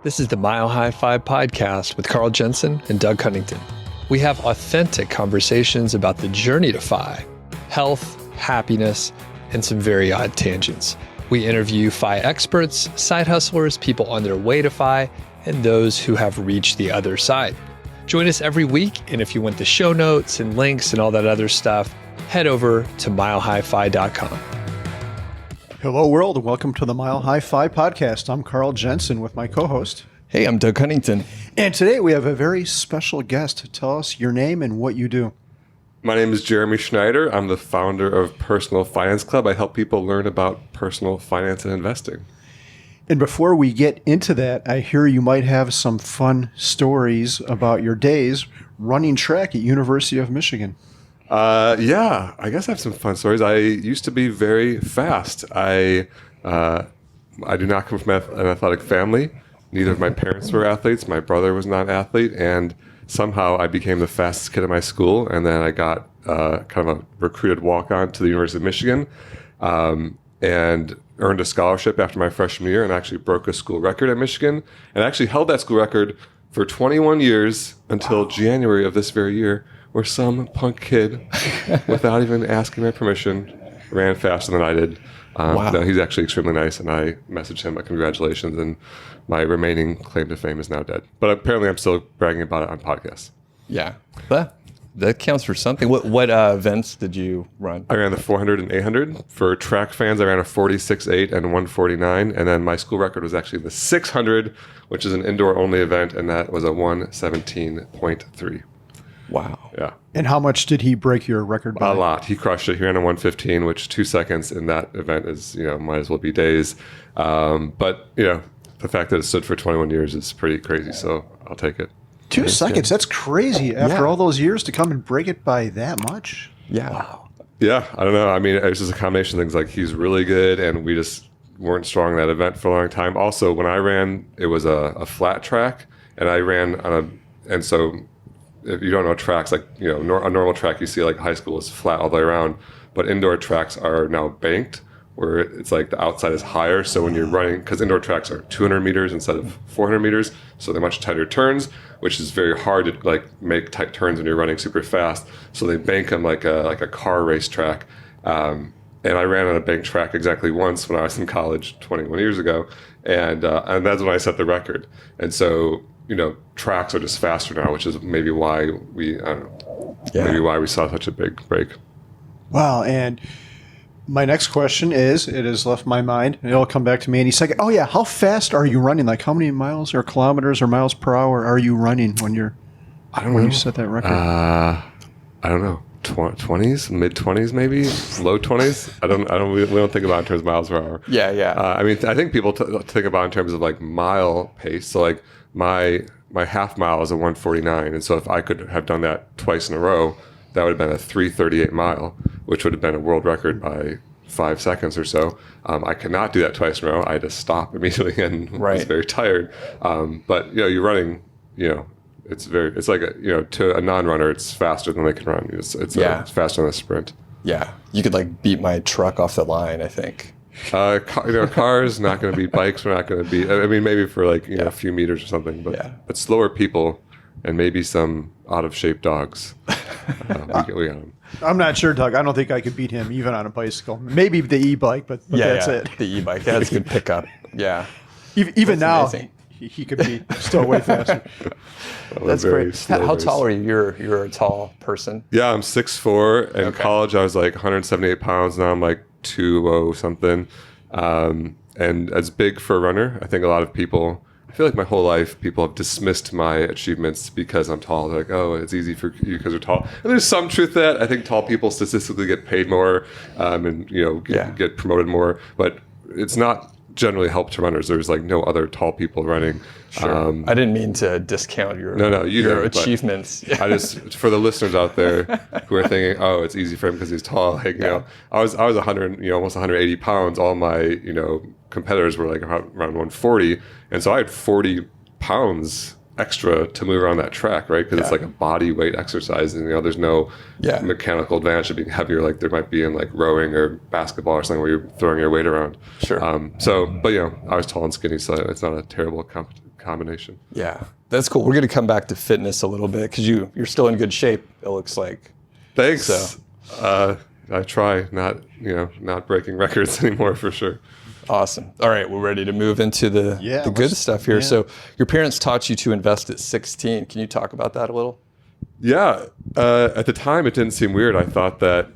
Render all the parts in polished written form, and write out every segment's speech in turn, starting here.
This is the MHFi podcast with Carl Jensen and Doug Cunnington. We have authentic conversations about the journey to Fi, health, happiness, and some very odd tangents. We interview Fi experts, side hustlers, people on their way to Fi, and those who have reached the other side. Join us every week, and if you want the show notes and links and all that other stuff, head over to MileHighFi.com. Hello, world, and welcome to the MileHighFi podcast. I'm Carl Jensen with my co-host. Hey, I'm Doug Cunnington. And today we have a very special guest. Tell us your name and what you do. My name is Jeremy Schneider. I'm the founder of Personal Finance Club. I help people learn about personal finance and investing. And before we get into that, I hear you might have some fun stories about your days running track at University of Michigan. Yeah, I guess I have some fun stories. I used to be very fast. I do not come from an athletic family. Neither of my parents were athletes. My brother was not an athlete, and somehow I became the fastest kid in my school. And then I got kind of a recruited walk-on to the University of Michigan, and earned a scholarship after my freshman year, and actually broke a school record at Michigan, and actually held that school record for 21 years until January of this very year, where some punk kid, without even asking my permission, ran faster than I did. No, he's actually extremely nice, and I messaged him congratulations, and my remaining claim to fame is now dead. But apparently I'm still bragging about it on podcasts. Yeah, that counts for something. What events did you run? I ran the 400 and 800. For track fans, I ran a 46.8 and 149, and then my school record was actually the 600, which is an indoor-only event, and that was a 117.3. Wow. Yeah. And how much did he break your record by? A lot. He crushed it. He ran a 115, which 2 seconds in that event is, might as well be days. But, the fact that it stood for 21 years is pretty crazy, so I'll take it. 2 seconds? That's crazy. After all those years to come and break it by that much? Yeah. Wow. Yeah, I don't know. I mean, it was just a combination of things. Like, he's really good, and we just weren't strong in that event for a long time. Also, when I ran, it was a flat track, and I ran and so if you don't know tracks, like, a normal track you see like high school is flat all the way around, but indoor tracks are now banked, where it's like the outside is higher. So when you're running, because indoor tracks are 200 meters instead of 400 meters, so they're much tighter turns, which is very hard to make tight turns when you're running super fast. So they bank them like a car race track. And I ran on a banked track exactly once when I was in college 21 years ago, and that's when I set the record. And so tracks are just faster now, which is maybe why maybe why we saw such a big break. Wow. And my next question is, it has left my mind, and it'll come back to me any second. Oh yeah, how fast are you running? Like, how many miles or kilometers or miles per hour are you running when you set that record? I don't know. 20s, mid 20s, maybe low 20s. We don't think about it in terms of miles per hour. Yeah. I think people think about it in terms of like mile pace. So like my half mile is a 149, and so if I could have done that twice in a row, that would have been a 338 mile, which would have been a world record by 5 seconds or so. I could not do that twice in a row. I had to stop immediately and was very tired. But you're running, it's like to a non-runner, it's faster than they can run. It's faster than a sprint. Yeah, you could beat my truck off the line, I think. Cars not going to beat bikes. We're not going to beat. I mean, maybe for a few meters or something, but slower people and maybe some out of shape dogs. We got them. I'm not sure, Doug. I don't think I could beat him even on a bicycle. Maybe the e-bike, but that's it. The e-bike, that's a good pickup. Yeah. Even now, he could be still way faster. That's great. How tall are you? You're a tall person. Yeah, I'm 6'4". In college, I was like 178 pounds. Now I'm like 200 something. And as big for a runner, I think a lot of people, I feel like my whole life, people have dismissed my achievements because I'm tall. They're like, oh, it's easy for you because you're tall. And there's some truth to that. I think tall people statistically get paid more, and get promoted more. But it's not generally help to runners. There's no other tall people running. Sure. I didn't mean to discount your your achievements. I just, for the listeners out there who are thinking, oh, it's easy for him because he's tall. I was 100, almost 180 pounds. All my competitors were around 140, and so I had 40 pounds extra to move around that track, right? Because it's like a body weight exercise, and there's no mechanical advantage of being heavier like there might be in rowing or basketball or something where you're throwing your weight around. Sure. But I was tall and skinny, so it's not a terrible combination. Yeah, that's cool. We're going to come back to fitness a little bit because you're still in good shape, it looks like. Thanks. So. I try not breaking records anymore for sure. Awesome. All right, we're ready to move into the good stuff here. Yeah. So your parents taught you to invest at 16. Can you talk about that a little? Yeah. At the time, it didn't seem weird. I thought that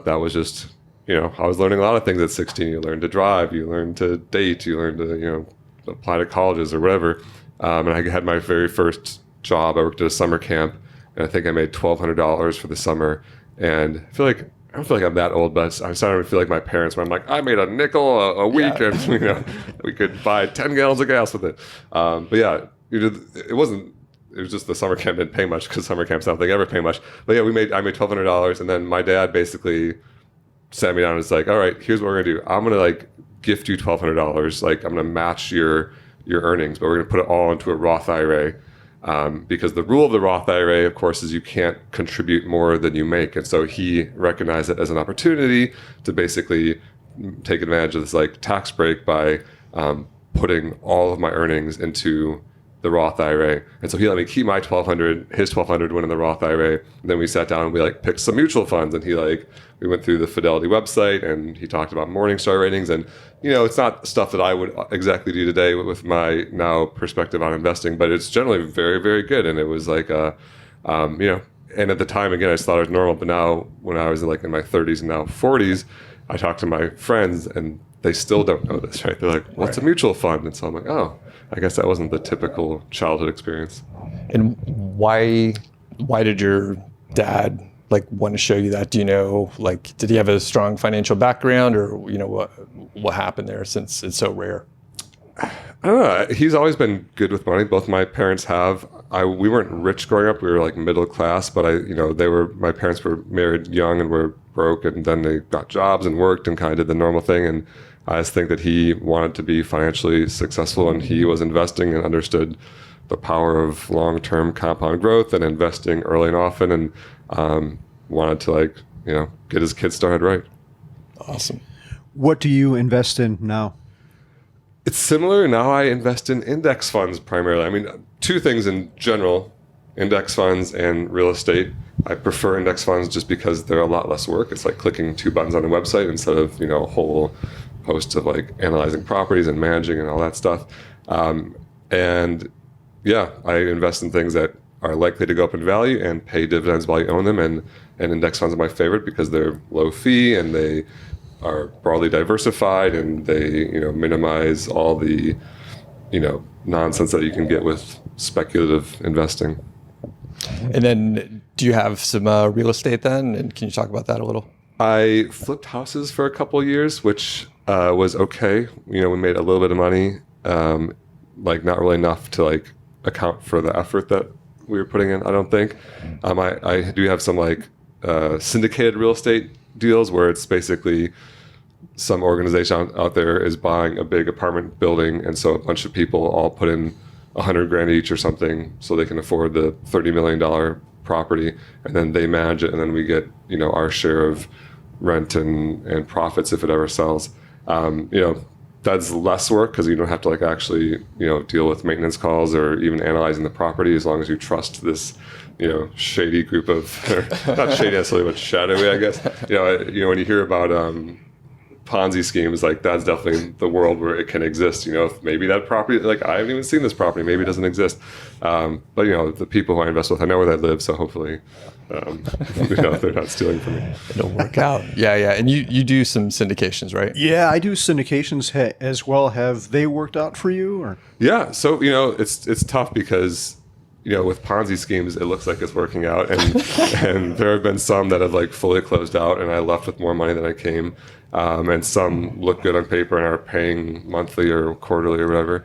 that was just, I was learning a lot of things at 16. You learn to drive, you learn to date, you learn to, apply to colleges or whatever. And I had my very first job. I worked at a summer camp, and I think I made $1,200 for the summer. And I don't feel like I'm that old, but I'm starting to feel like my parents when I'm like, I made a nickel a week, and we could buy 10 gallons of gas with it. But yeah, it wasn't. It was just the summer camp didn't pay much because summer camps don't think ever pay much. But yeah, I made $1,200, and then my dad basically sat me down and was like, all right, here's what we're gonna do. I'm gonna gift you $1,200. I'm gonna match your earnings, but we're gonna put it all into a Roth IRA. Because the rule of the Roth IRA, of course, is you can't contribute more than you make. And so he recognized it as an opportunity to basically take advantage of this tax break by putting all of my earnings into the Roth IRA. And so he let me keep my $1,200, his $1,200 went in the Roth IRA. And then we sat down and we picked some mutual funds, and we went through the Fidelity website, and he talked about Morningstar ratings. And, it's not stuff that I would exactly do today with my now perspective on investing, but it's generally very, very good. And it was and at the time, again, I just thought it was normal. But now when I was in my 30s and now 40s, I talk to my friends and they still don't know this, right? They're like, what's a mutual fund? And so I'm like, oh, I guess that wasn't the typical childhood experience. And why did your dad want to show you that? Do you know, did he have a strong financial background, or what happened there since it's so rare? I don't know. He's always been good with money. Both my parents have. We weren't rich growing up. We were middle class, but my parents were married young and were broke, and then they got jobs and worked and kind of did the normal thing. And I just think that he wanted to be financially successful, and he was investing and understood the power of long-term compound growth and investing early and often, and wanted to get his kids started right. Awesome. What do you invest in now? It's similar. Now I invest in index funds primarily. I mean, two things in general, index funds and real estate. I prefer index funds just because they're a lot less work. It's like clicking two buttons on a website instead of, a whole host of analyzing properties and managing and all that stuff. And yeah, I invest in things that are likely to go up in value and pay dividends while you own them. And index funds are my favorite because they're low fee and they are broadly diversified, and they minimize all the nonsense that you can get with speculative investing. And then do you have some real estate then? And can you talk about that a little? I flipped houses for a couple of years, which was okay. We made a little bit of money, not really enough to account for the effort that we were putting in, I don't think. I do have some syndicated real estate deals where it's basically some organization out there is buying a big apartment building, and so a bunch of people all put in $100,000 each or something so they can afford the $30 million property, and then they manage it, and then we get our share of rent and profits if it ever sells. That's less work because you don't have to actually deal with maintenance calls or even analyzing the property, as long as you trust this shady group of not shady necessarily, but shadowy, I guess. When you hear about Ponzi schemes, that's definitely the world where it can exist. If maybe that property, I haven't even seen this property, maybe it doesn't exist. But the people who I invest with, I know where they live, so hopefully they're not stealing from me. It'll work out. Yeah. And you do some syndications, right? Yeah, I do syndications as well. Have they worked out for you? Or yeah, so it's tough because with Ponzi schemes, it looks like it's working out, and there have been some that have fully closed out, and I left with more money than I came, and some look good on paper and are paying monthly or quarterly or whatever.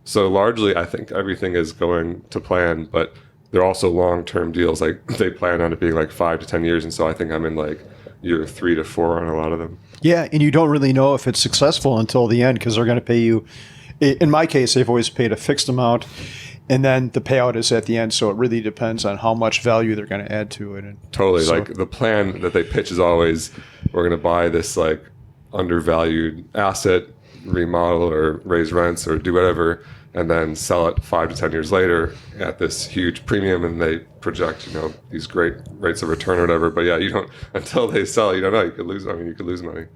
So largely, I think everything is going to plan, but they're also long-term deals. They plan on it being 5 to 10 years, and so I think I'm in year 3 to 4 on a lot of them. Yeah, and you don't really know if it's successful until the end because they're going to pay you. In my case, they've always paid a fixed amount, and then the payout is at the end. So it really depends on how much value they're going to add to it. Totally. So, the plan that they pitch is always, we're going to buy this undervalued asset remodel or raise rents or do whatever, and then sell it 5 to 10 years later at this huge premium, and they project, these great rates of return or whatever. But yeah, you don't, until they sell, you don't know. You could lose money.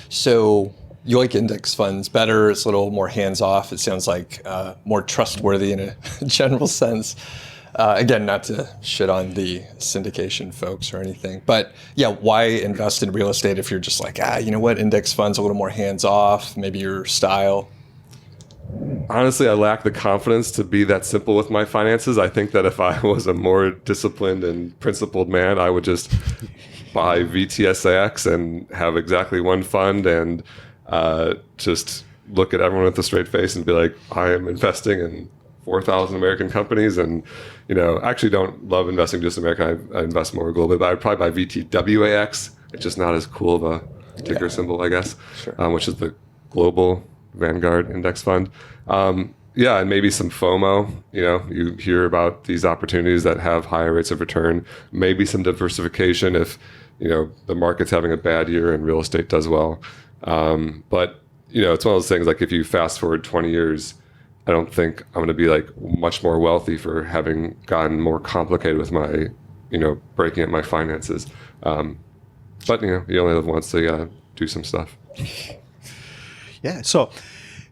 So you like index funds better. It's a little more hands-off. It sounds like more trustworthy in a general sense. Again, not to shit on the syndication folks or anything, but yeah, why invest in real estate if you're just like, you know what, index funds a little more hands-off, maybe your style? Honestly, I lack the confidence to be that simple with my finances. I think that if I was a more disciplined and principled man, I would just buy VTSAX and have exactly one fund and just look at everyone with a straight face and be like, I am investing in 4,000 American companies. And, I actually don't love investing just in America. I invest more globally, but I'd probably buy VTWAX. It's just not as cool of a ticker symbol, I guess, sure. Which is the global Vanguard index fund. And maybe some FOMO. You hear about these opportunities that have higher rates of return, maybe some diversification if, the market's having a bad year and real estate does well. But, it's one of those things, like if you fast forward 20 years, I don't think I'm going to be like much more wealthy for having gotten more complicated with my, breaking up my finances. But, you only live once, so you got to do some stuff. Yeah. So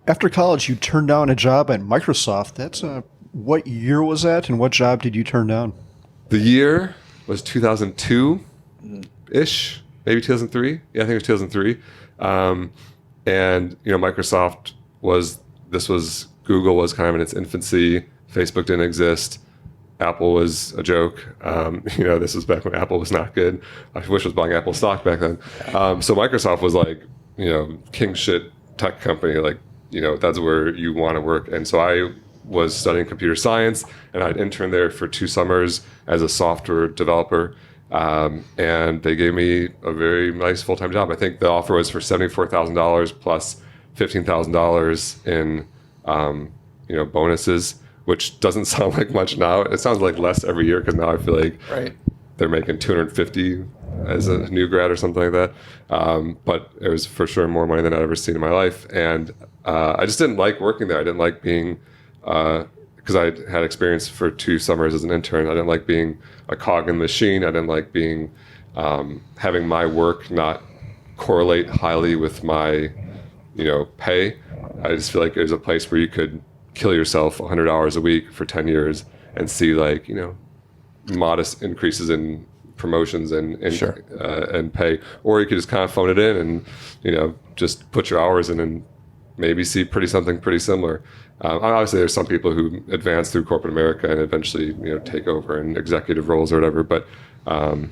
after college, you turned down a job at Microsoft. That's what year was that, and what job did you turn down? The year was 2002-ish, maybe 2003. Yeah, I think it was 2003. And Microsoft was Google was kind of in its infancy. Facebook didn't exist. Apple was a joke. This was back when Apple was not good. I wish I was buying Apple stock back then. So Microsoft was like, king shit tech company. Like, that's where you want to work. And so I was studying computer science, and I'd interned there for 2 summers as a software developer. And they gave me a very nice full-time job. I think the offer was for $74,000 plus $15,000 in, bonuses, which doesn't sound like much now. It sounds like less every year, because now I feel like they're making $250 as a new grad or something like that. But it was for sure more money than I'd ever seen in my life. And I just didn't like working there. I didn't like being, because I had experience for 2 summers as an intern. I didn't like being a cog in the machine. I didn't like being, having my work not correlate highly with my, pay. I just feel like it was a place where you could kill yourself 100 hours a week for 10 years and see like, modest increases in promotions and pay, or you could just kind of phone it in and, just put your hours in and maybe see something pretty similar. Obviously, there's some people who advance through corporate America and eventually, take over in executive roles or whatever. But I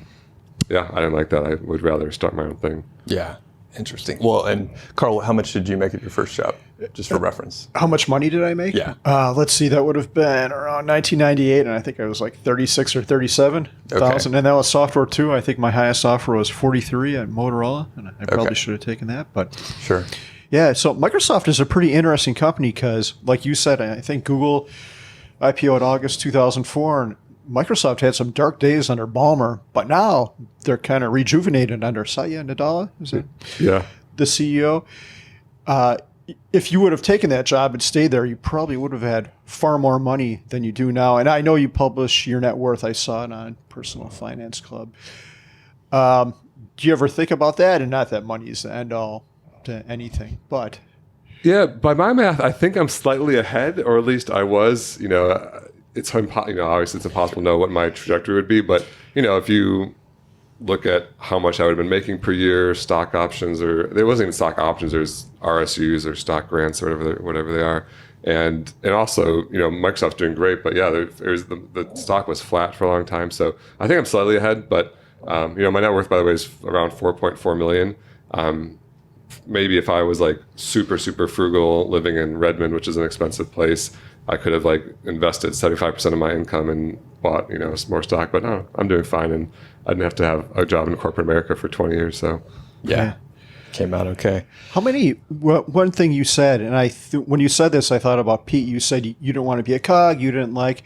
didn't like that. I would rather start my own thing. Yeah, interesting. Well, and Carl, how much did you make at your first job, just for reference? How much money did I make? Yeah. Let's see. That would have been around 1998, and I think I was like 36 or 37,000. And that was software too. I think my highest software was 43 at Motorola, and I probably should have taken that. But sure. Yeah, so Microsoft is a pretty interesting company because, like you said, I think Google IPO'd August 2004, and Microsoft had some dark days under Ballmer, but now they're kind of rejuvenated under Satya Nadella, is it? Yeah. The CEO. If you would have taken that job and stayed there, you probably would have had far more money than you do now. And I know you publish your net worth. I saw it on Personal Finance Club. Do you ever think about that? And not that money is the end all to anything, but yeah, by my math, I think I'm slightly ahead, or at least I was. It's obviously it's impossible to know what my trajectory would be, but if you look at how much I would have been making per year, stock options, or there wasn't even stock options, there's RSUs or stock grants or whatever they are, and also Microsoft's doing great, but yeah, there's the stock was flat for a long time, so I think I'm slightly ahead, but my net worth, by the way, is around 4.4 million. Maybe if I was like super, super frugal living in Redmond, which is an expensive place, I could have like invested 75% of my income and bought, more stock, but no, I'm doing fine. And I didn't have to have a job in corporate America for 20 years. So yeah, came out okay. One thing you said, and when you said this, I thought about Pete. You said you didn't want to be a cog. You didn't like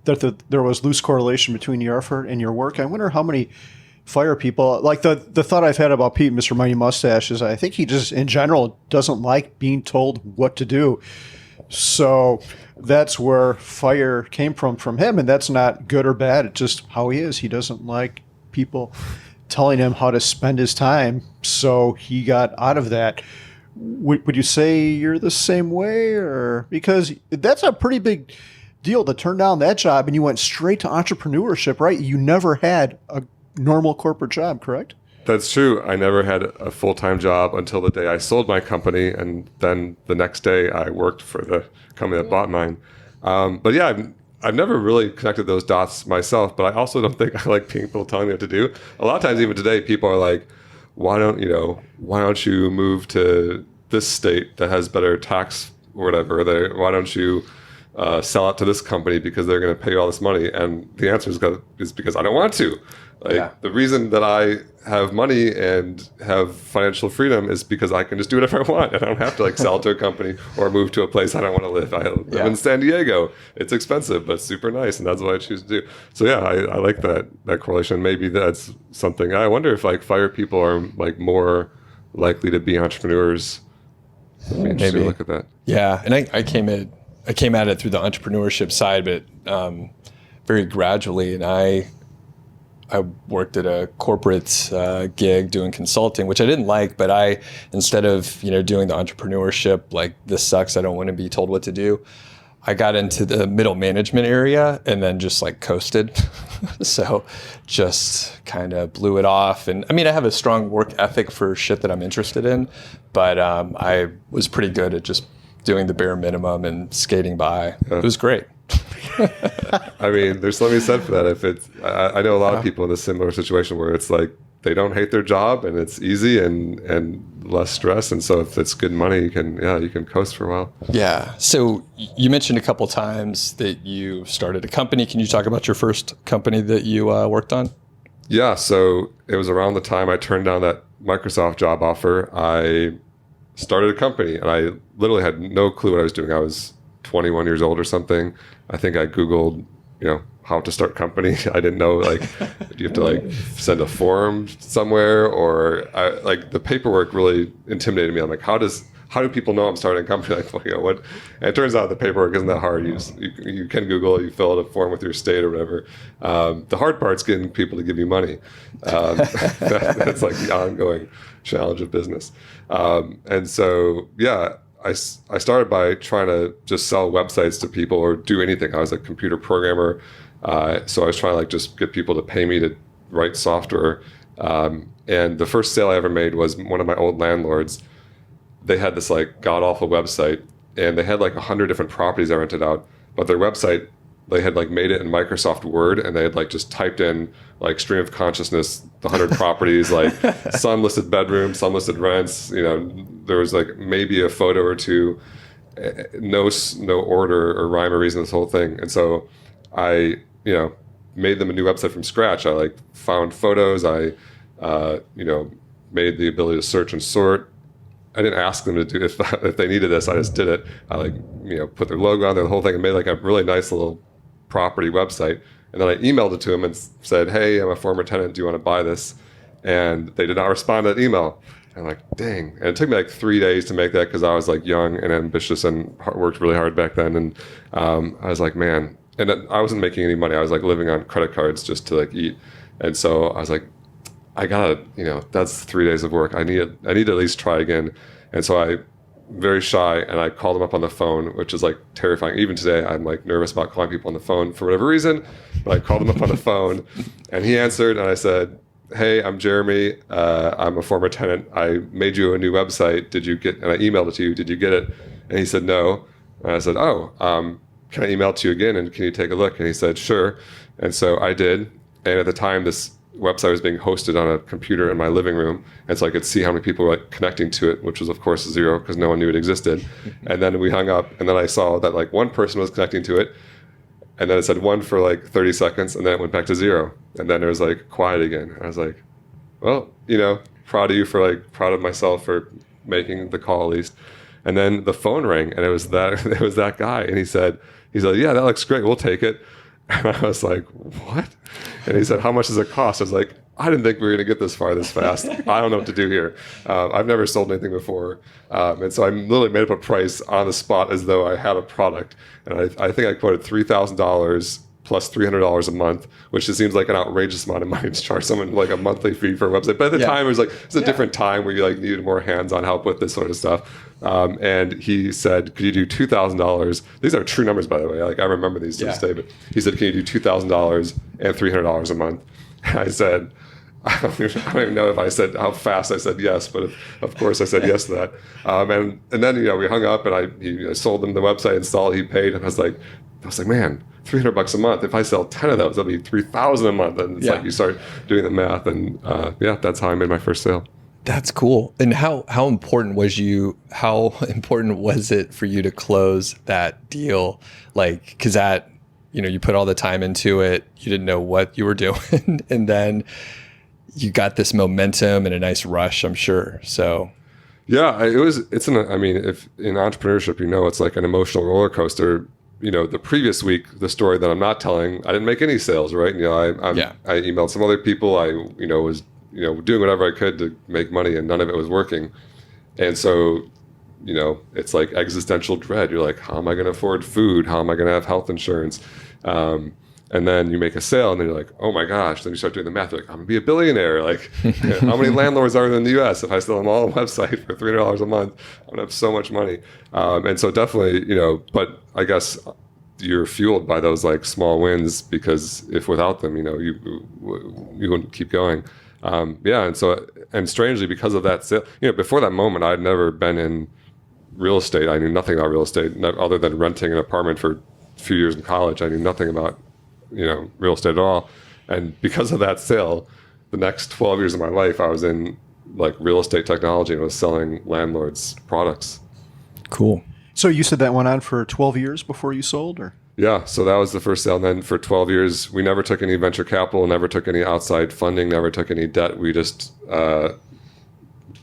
that there was loose correlation between your effort and your work. I wonder how many fire people. Like the thought I've had about Pete, Mr. Mighty Mustache, is I think he just in general doesn't like being told what to do. So that's where fire came from him, and that's not good or bad. It's just how he is. He doesn't like people telling him how to spend his time, so he got out of that. Would you say you're the same way, or because that's a pretty big deal to turn down that job and you went straight to entrepreneurship, right? You never had a normal corporate job, correct? That's true. I never had a full-time job until the day I sold my company, and then the next day I worked for the company that bought mine. But yeah, I've never really connected those dots myself, but I also don't think I like people telling me what to do. A lot of times, even today, people are like, why don't you move to this state that has better tax or whatever? Why don't you sell it to this company because they're going to pay you all this money? And the answer is because I don't want to. The reason that I have money and have financial freedom is because I can just do whatever I want, and I don't have to sell to a company or move to a place I don't want to live. I live in San Diego. It's expensive, but super nice, and that's what I choose to do. So yeah, I like that correlation. Maybe that's something. I wonder if fire people are more likely to be entrepreneurs. Maybe look at that. Yeah, and I came at it through the entrepreneurship side, but very gradually, and I worked at a corporate gig doing consulting, which I didn't like, but instead of doing the entrepreneurship, this sucks, I don't want to be told what to do, I got into the middle management area and then just coasted. So just kind of blew it off. And I mean, I have a strong work ethic for shit that I'm interested in, but I was pretty good at just doing the bare minimum and skating by. It was great. I mean, there's something said for that. I know a lot of people in a similar situation where it's they don't hate their job and it's easy and less stress. And so if it's good money, you can coast for a while. Yeah. So you mentioned a couple times that you started a company. Can you talk about your first company that you worked on? Yeah. So it was around the time I turned down that Microsoft job offer. I started a company, and I literally had no clue what I was doing. I was 21 years old or something. I think I Googled, how to start a company. I didn't know, do you have to send a form somewhere, or the paperwork really intimidated me. I'm like, how do people know I'm starting a company? What? And it turns out the paperwork isn't that hard. You can Google, you fill out a form with your state or whatever. The hard part's getting people to give you money. That's the ongoing challenge of business. And so, yeah, I started by trying to just sell websites to people or do anything. I was a computer programmer. So I was trying to just get people to pay me to write software. And the first sale I ever made was one of my old landlords. They had this god-awful website, and they had 100 different properties I rented out. But their website, they had made it in Microsoft Word, and they had just typed in stream of consciousness, the 100 properties, some listed bedrooms, some listed rents. There was maybe a photo or two, no order or rhyme or reason, this whole thing. And so I made them a new website from scratch. I found photos. I made the ability to search and sort. I didn't ask them to do if they needed this. I just did it. I put their logo on there, the whole thing, and made a really nice little property website. And then I emailed it to them and said, "Hey, I'm a former tenant. Do you want to buy this?" And they did not respond to that email. And I'm dang. And it took me 3 days to make that because I was young and ambitious and worked really hard back then. And I was man. And I wasn't making any money. I was living on credit cards just to eat. And so I was I gotta, that's 3 days of work. I need to at least try again. And so I, very shy, and I called him up on the phone, which is terrifying. Even today, I'm nervous about calling people on the phone for whatever reason. But I called him up on the phone, and he answered, and I said, "Hey, I'm Jeremy. I'm a former tenant. I made you a new website. Did you get?" And I emailed it to you. Did you get it? And he said no. And I said, "Oh, can I email it to you again? And can you take a look?" And he said, "Sure." And so I did. And at the time, this website was being hosted on a computer in my living room, and so I could see how many people were connecting to it, which was of course 0 because no one knew it existed. And then we hung up, and then I saw that one person was connecting to it, and then it said 1 for 30 seconds, and then it went back to 0, and then it was quiet again. I was well, proud of myself for making the call at least. And then the phone rang, and it was that guy, and he said, "Yeah, that looks great. We'll take it." And I was what? And he said, "How much does it cost?" I was I didn't think we were going to get this far this fast. I don't know what to do here. I've never sold anything before. And so I literally made up a price on the spot as though I had a product. And I think I quoted $3,000 plus $300 a month, which just seems like an outrageous amount of money to charge someone like a monthly fee for a website. But at the time, it was like, it's a different time where you like needed more hands-on help with this sort of stuff. And he said, could you do $2,000? These are true numbers, by the way. Like I remember these to this day, but he said, can you do $2,000 and $300 a month? And I said, I don't even know if I said how fast I said yes, but of course I said yes to that. And then we hung up, and I sold him the website, installed, he paid, and I was like, man, $300 a month. If I sell 10 of those, that'll be $3,000 a month. And it's like you start doing the math, and that's how I made my first sale. That's cool. And how important was it for you to close that deal? Like, because that, you put all the time into it, you didn't know what you were doing, and then you got this momentum and a nice rush, I'm sure. So yeah, if in entrepreneurship, it's like an emotional roller coaster. The previous week, the story that I'm not telling, I didn't make any sales, right? I emailed some other people. I was doing whatever I could to make money, and none of it was working. And so it's like existential dread. You're like, how am I going to afford food? How am I going to have health insurance? And then you make a sale, and then you're like, oh my gosh. Then you start doing the math. You're like, I'm going to be a billionaire. Like, how many landlords are there in the US? If I sell them all a website for $300 a month, I'm going to have so much money. And so definitely, but I guess you're fueled by those like small wins, because if without them, you wouldn't keep going. And strangely, because of that sale, before that moment, I'd never been in real estate. I knew nothing about real estate other than renting an apartment for a few years in college. I knew nothing about real estate at all. And because of that sale, the next 12 years of my life, I was in like real estate technology and was selling landlords products. Cool. So you said that went on for 12 years before you sold, or? Yeah. So that was the first sale. And then for 12 years, we never took any venture capital, never took any outside funding, never took any debt. We just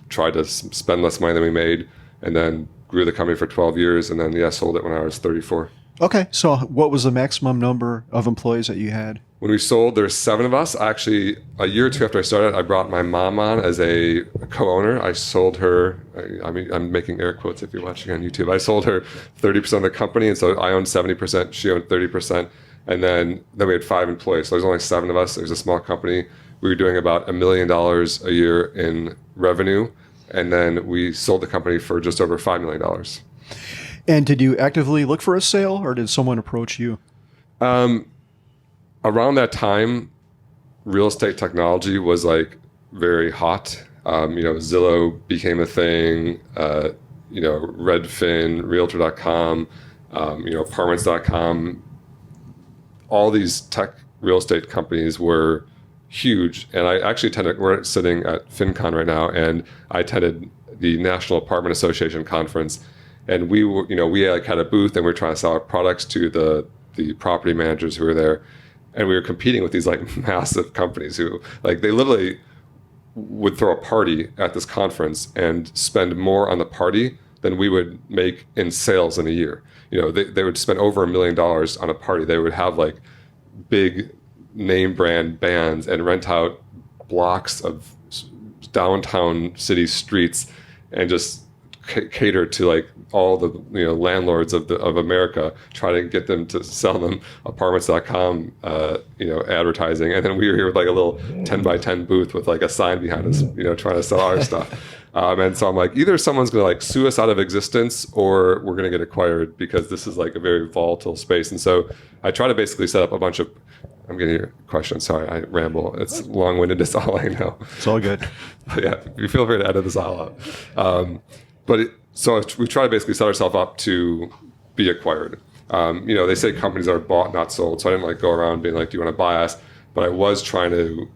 tried to spend less money than we made, and then grew the company for 12 years. And then, sold it when I was 34. Okay, so what was the maximum number of employees that you had? When we sold, there's 7 of us. Actually, a year or two after I started, I brought my mom on as a co-owner. I sold her, I'm making air quotes if you're watching on YouTube. I sold her 30% of the company, and so I owned 70%, she owned 30%. And then we had 5 employees. So there's only 7 of us. It was a small company. We were doing about $1 million a year in revenue. And then we sold the company for just over $5 million. And did you actively look for a sale, or did someone approach you? Around that time, real estate technology was like very hot. Zillow became a thing. Redfin, Realtor.com, Apartments.com. All these tech real estate companies were huge. And I actually we're sitting at FinCon right now, and I attended the National Apartment Association conference. And we were, we had a booth, and we were trying to sell our products to the property managers who were there. And we were competing with these like massive companies who like, they literally would throw a party at this conference and spend more on the party than we would make in sales in a year. They would spend over $1 million on a party. They would have like big name brand bands and rent out blocks of downtown city streets and just cater to like all the landlords of America, try to get them to sell them Apartments.com advertising. And then we were here with like a little 10 by 10 booth with like a sign behind us, trying to sell our stuff. And so I'm like, either someone's gonna like sue us out of existence, or we're gonna get acquired, because this is like a very volatile space. And so I try to basically set up a bunch of, I'm getting your question. Sorry, I ramble. It's long-winded. That's all I know. It's all good. But yeah, you feel free to edit this all out. So we try to basically set ourselves up to be acquired. They say companies are bought, not sold. So I didn't like go around being like, do you want to buy us? But I was trying to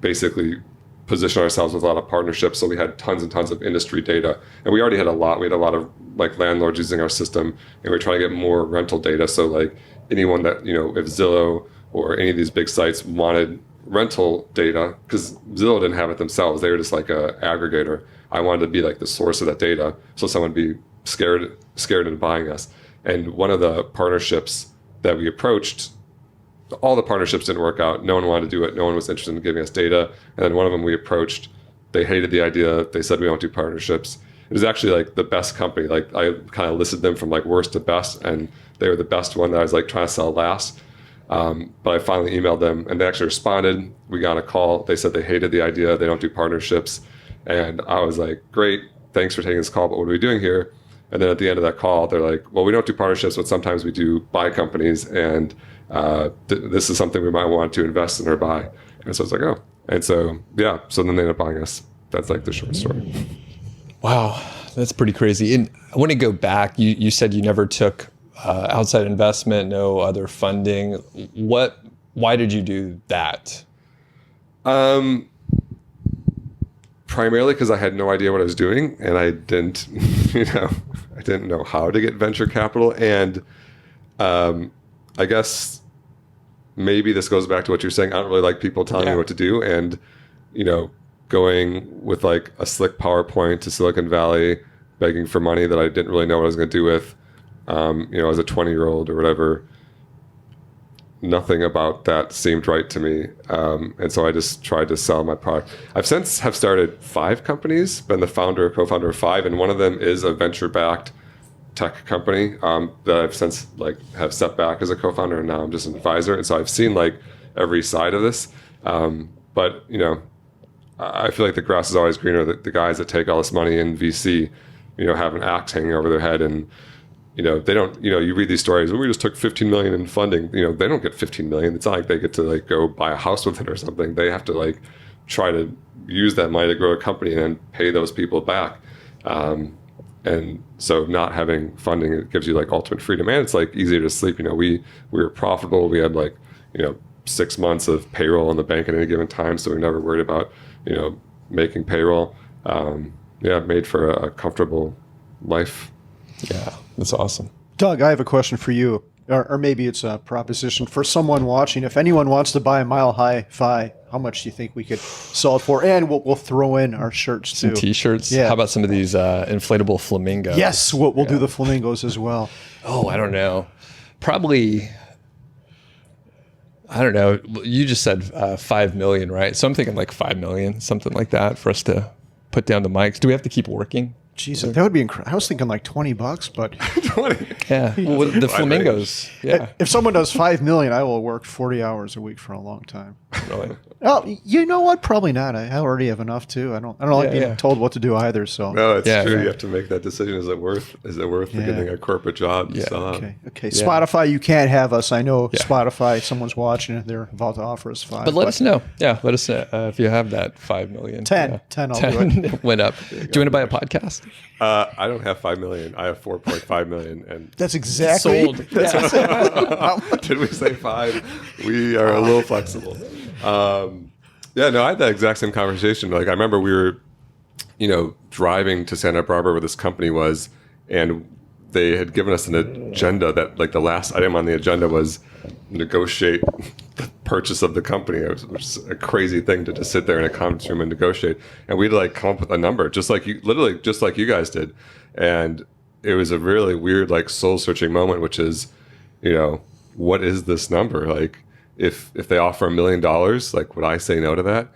basically position ourselves with a lot of partnerships. So we had tons and tons of industry data, and we already had a lot. We had a lot of like landlords using our system, and we were trying to get more rental data. So like anyone that, if Zillow or any of these big sites wanted rental data, because Zillow didn't have it themselves. They were just like a aggregator. I wanted to be like the source of that data, so someone would be scared into buying us. And one of the partnerships that we approached all the partnerships didn't work out. No one wanted to do it. No one was interested in giving us data. And then one of them we approached, they hated the idea. They said, we don't do partnerships. It was actually like the best company. Like I kind of listed them from like worst to best, and they were the best one that I was like trying to sell last. But I finally emailed them and they actually responded. We got a call. They said they hated the idea. They don't do partnerships. And I was like, great, thanks for taking this call, but what are we doing here? And then at the end of that call, they're like, well, we don't do partnerships, but sometimes we do buy companies, and this is something we might want to invest in or buy. And so I was like, oh. And so, yeah, so then they ended up buying us. That's like the short story. Wow, that's pretty crazy. And I want to go back. You said you never took outside investment, no other funding. Why did you do that? Primarily because I had no idea what I was doing, and I didn't, I didn't know how to get venture capital. And I guess maybe this goes back to what you're saying. I don't really like people telling me what to do, and going with like a slick PowerPoint to Silicon Valley, begging for money that I didn't really know what I was going to do with, as a 20-year-old or whatever. Nothing about that seemed right to me. And so I just tried to sell my product. I've since have started 5 companies, been the co-founder of 5, and one of them is a venture-backed tech company that I've since have stepped back as a co-founder, and now I'm just an advisor. And so I've seen every side of this. But I feel like the grass is always greener. The guys that take all this money in VC, have an axe hanging over their head, and they don't, you read these stories, we just took 15 million in funding. They don't get 15 million. It's not like they get to go buy a house with it or something. They have to try to use that money to grow a company and then pay those people back. And so not having funding, it gives you ultimate freedom, and it's easier to sleep. We were profitable. We had 6 months of payroll in the bank at any given time. So we never worried about, making payroll. Made for a comfortable life. Yeah, that's awesome. Doug, I have a question for you, or maybe it's a proposition for someone watching. If anyone wants to buy a MHFi, how much do you think we could sell it for? And we'll throw in our shirts too. Some T-shirts? Yeah. How about some of these inflatable flamingos? Yes, we'll do the flamingos as well. Oh, I don't know. Probably, I don't know. You just said 5 million, right? So I'm thinking 5 million, something like that, for us to put down the mics. Do we have to keep working? Jesus, that would be incredible. I was thinking $20, but 20. Yeah, well, the flamingos. Yeah, if someone does 5 million, I will work 40 hours a week for a long time. really. Oh, you know what? Probably not. I already have enough too. I don't like being told what to do either. So no, it's true. Yeah. You have to make that decision. Is it worth getting a corporate job? Yeah. Okay. Yeah. Spotify, you can't have us. I know Spotify. Someone's watching it. They're about to offer us 5. But let us know. Yeah, let us know if you have that 5 million. 10. Yeah. 10. I'll 10 do it. went up. Do you want to buy a podcast? I don't have 5 million. I have 4.5 million, and That's exactly. Sold. did we say 5? We are a little flexible. I had that exact same conversation. I remember we were, driving to Santa Barbara where this company was, and they had given us an agenda that the last item on the agenda was negotiate the purchase of the company. It was a crazy thing to just sit there in a conference room and negotiate. And we'd come up with a number, just like you guys did. And it was a really weird, soul searching moment, which is, what is this number? If they offer $1 million, would I say no to that?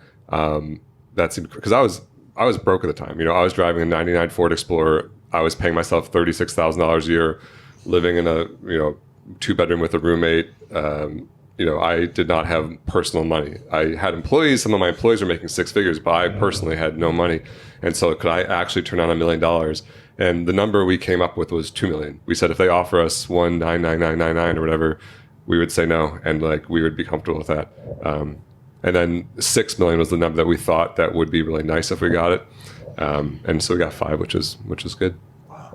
That seemed, because I was broke at the time. I was driving a '99 Ford Explorer. I was paying myself $36,000 a year, living in a 2-bedroom with a roommate. I did not have personal money. I had employees. Some of my employees were making 6 figures, but I personally had no money. And so could I actually turn on $1 million? And the number we came up with was 2 million. We said if they offer us 1,99999 or whatever, we would say no, and we would be comfortable with that. And then 6 million was the number that we thought that would be really nice if we got it. And so we got 5, which is good.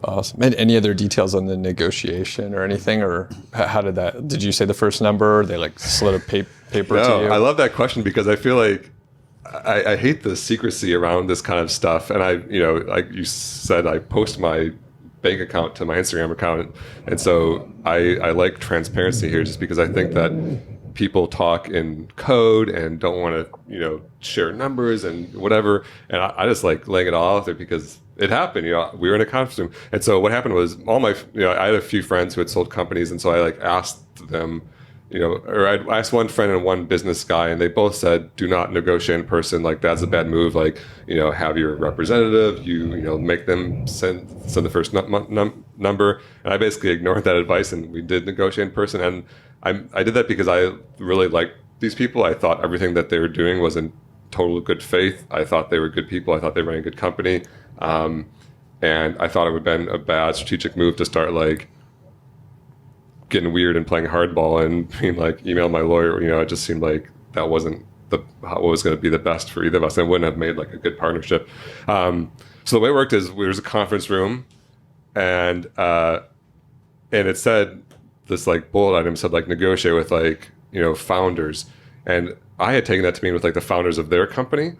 Awesome. And any other details on the negotiation or anything, or how did that? Did you say the first number? Or they slid a paper to you? I love that question because I feel like I hate the secrecy around this kind of stuff. And I, like you said, I post my bank account to my Instagram account, and so I like transparency here, just because I think that people talk in code and don't want to share numbers and whatever, and I just like laying it all out there because it happened. We were in a conference room, and so what happened was all my I had a few friends who had sold companies, and so I asked them or I asked one friend and one business guy, and they both said, do not negotiate in person. Like, that's a bad move. Like, have your representative, make them send the first number. And I basically ignored that advice, and we did negotiate in person. And I did that because I really liked these people. I thought everything that they were doing was in total good faith. I thought they were good people. I thought they ran a good company. And I thought it would have been a bad strategic move to start like getting weird and playing hardball and being like, email my lawyer. It just seemed like that wasn't what was going to be the best for either of us. And wouldn't have made like a good partnership. So the way it worked is there was a conference room, and it said this like bullet item said like negotiate with like founders, and I had taken that to mean with like the founders of their company.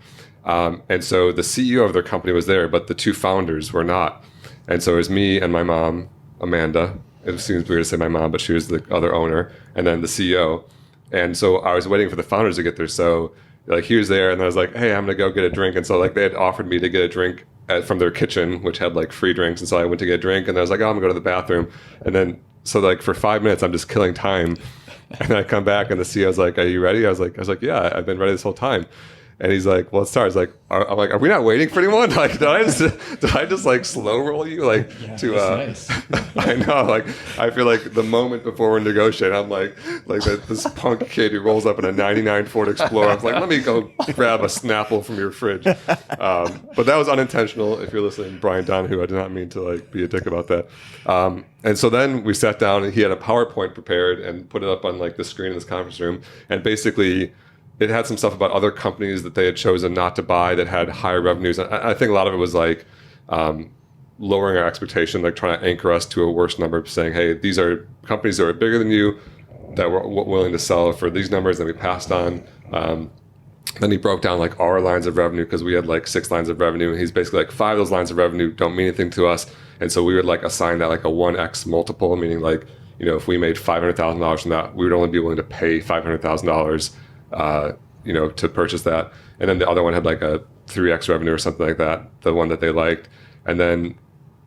And so the CEO of their company was there, but the two founders were not. And so it was me and my mom, Amanda. It seems weird to say my mom, but she was the other owner, and then the CEO. And so I was waiting for the founders to get there. So like he was there, and I was like, hey, I'm gonna go get a drink. And so like they had offered me to get a drink from their kitchen, which had like free drinks. And so I went to get a drink, and I was like, oh, I'm gonna go to the bathroom. And then so like for 5 minutes, I'm just killing time. And I come back, and the CEO's like, are you ready? I was like, yeah, I've been ready this whole time. And he's like, well, let's start. I'm like, are we not waiting for anyone? Like, did I just like slow roll you? Like nice. I know. Like, I feel like the moment before we're negotiating, I'm like this punk kid who rolls up in a 99 Ford Explorer. I'm like, let me go grab a Snapple from your fridge. But that was unintentional. If you're listening, Brian Donahue, I did not mean to like be a dick about that. And so then we sat down, and he had a PowerPoint prepared and put it up on like the screen in this conference room. And basically, it had some stuff about other companies that they had chosen not to buy that had higher revenues. I think a lot of it was like lowering our expectation, like trying to anchor us to a worse number, saying, hey, these are companies that are bigger than you that were willing to sell for these numbers that we passed on. Then he broke down like our lines of revenue, because we had like 6 lines of revenue. And he's basically like 5 of those lines of revenue don't mean anything to us. And so we would like assign that like a 1x multiple, meaning like, if we made $500,000 from that, we would only be willing to pay $500,000 to purchase that. And then the other one had like a 3x revenue or something like that, the one that they liked. And then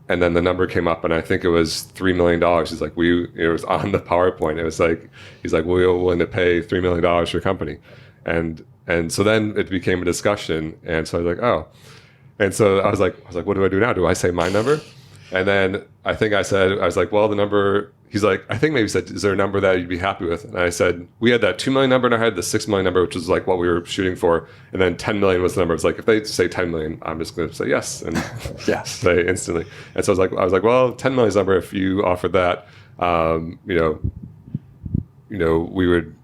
the number came up, and I think it was $3 million. He's like, it was on the PowerPoint. It was like, he's like, we were willing to pay $3 million for your company. And so then it became a discussion. And so I was like, oh. And so I was like, what do I do now? Do I say my number? And then I think I was like, well, the number, he's like, I think maybe he said, is there a number that you'd be happy with? And I said, we had that 2 million number, and I had the 6 million number, which was like what we were shooting for. And then 10 million was the number. It's like, if they say 10 million, I'm just going to say yes. And yes, say instantly. And so I was like, well, 10 million is the number. If you offered that, we would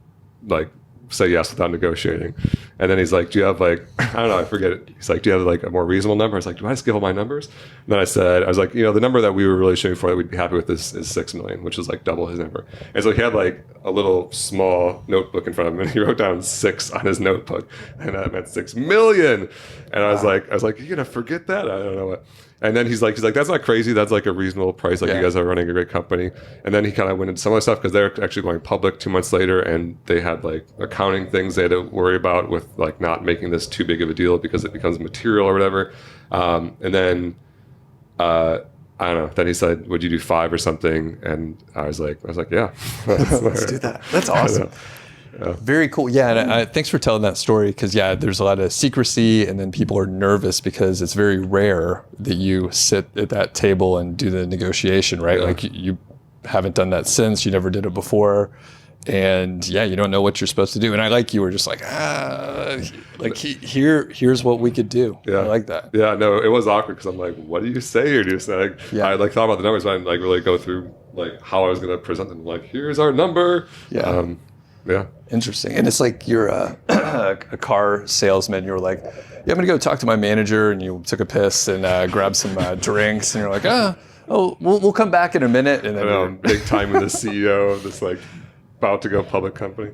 like say yes without negotiating. And then he's like, do you have like, I don't know, I forget it. He's like, do you have like a more reasonable number? I was like, do I just give all my numbers? And then I was like, the number that we were really shooting for that we'd be happy with is 6 million, which is like double his number. And so he had like a little small notebook in front of him, and he wrote down 6 on his notebook, and that meant 6 million. And I was like, you're gonna forget that? I don't know what. And then he's like, that's not crazy. That's like a reasonable price. Like, you guys are running a great company. And then he kind of went into some other stuff, because they're actually going public 2 months later, and they had like accounting things they had to worry about with like not making this too big of a deal because it becomes material or whatever. And then I don't know. Then he said, would you do 5 or something? And I was like, yeah. Let's do that. That's awesome. Yeah. Very cool. Yeah, and thanks for telling that story, because there's a lot of secrecy, and then people are nervous because it's very rare that you sit at that table and do the negotiation, right? Yeah. Like you haven't done that since, you never did it before, and you don't know what you're supposed to do. And you were just like, here's what we could do. Yeah. I like that. Yeah, no, it was awkward, because I'm like, what do you say here? I like thought about the numbers, but I didn't like really go through like how I was going to present them. Like, here's our number. Yeah. Yeah. Interesting. And it's like you're a car salesman. You're like, I'm going to go talk to my manager, and you took a piss and grab some drinks, and you're like, we'll come back in a minute. And then big time with the CEO of this like about to go public company.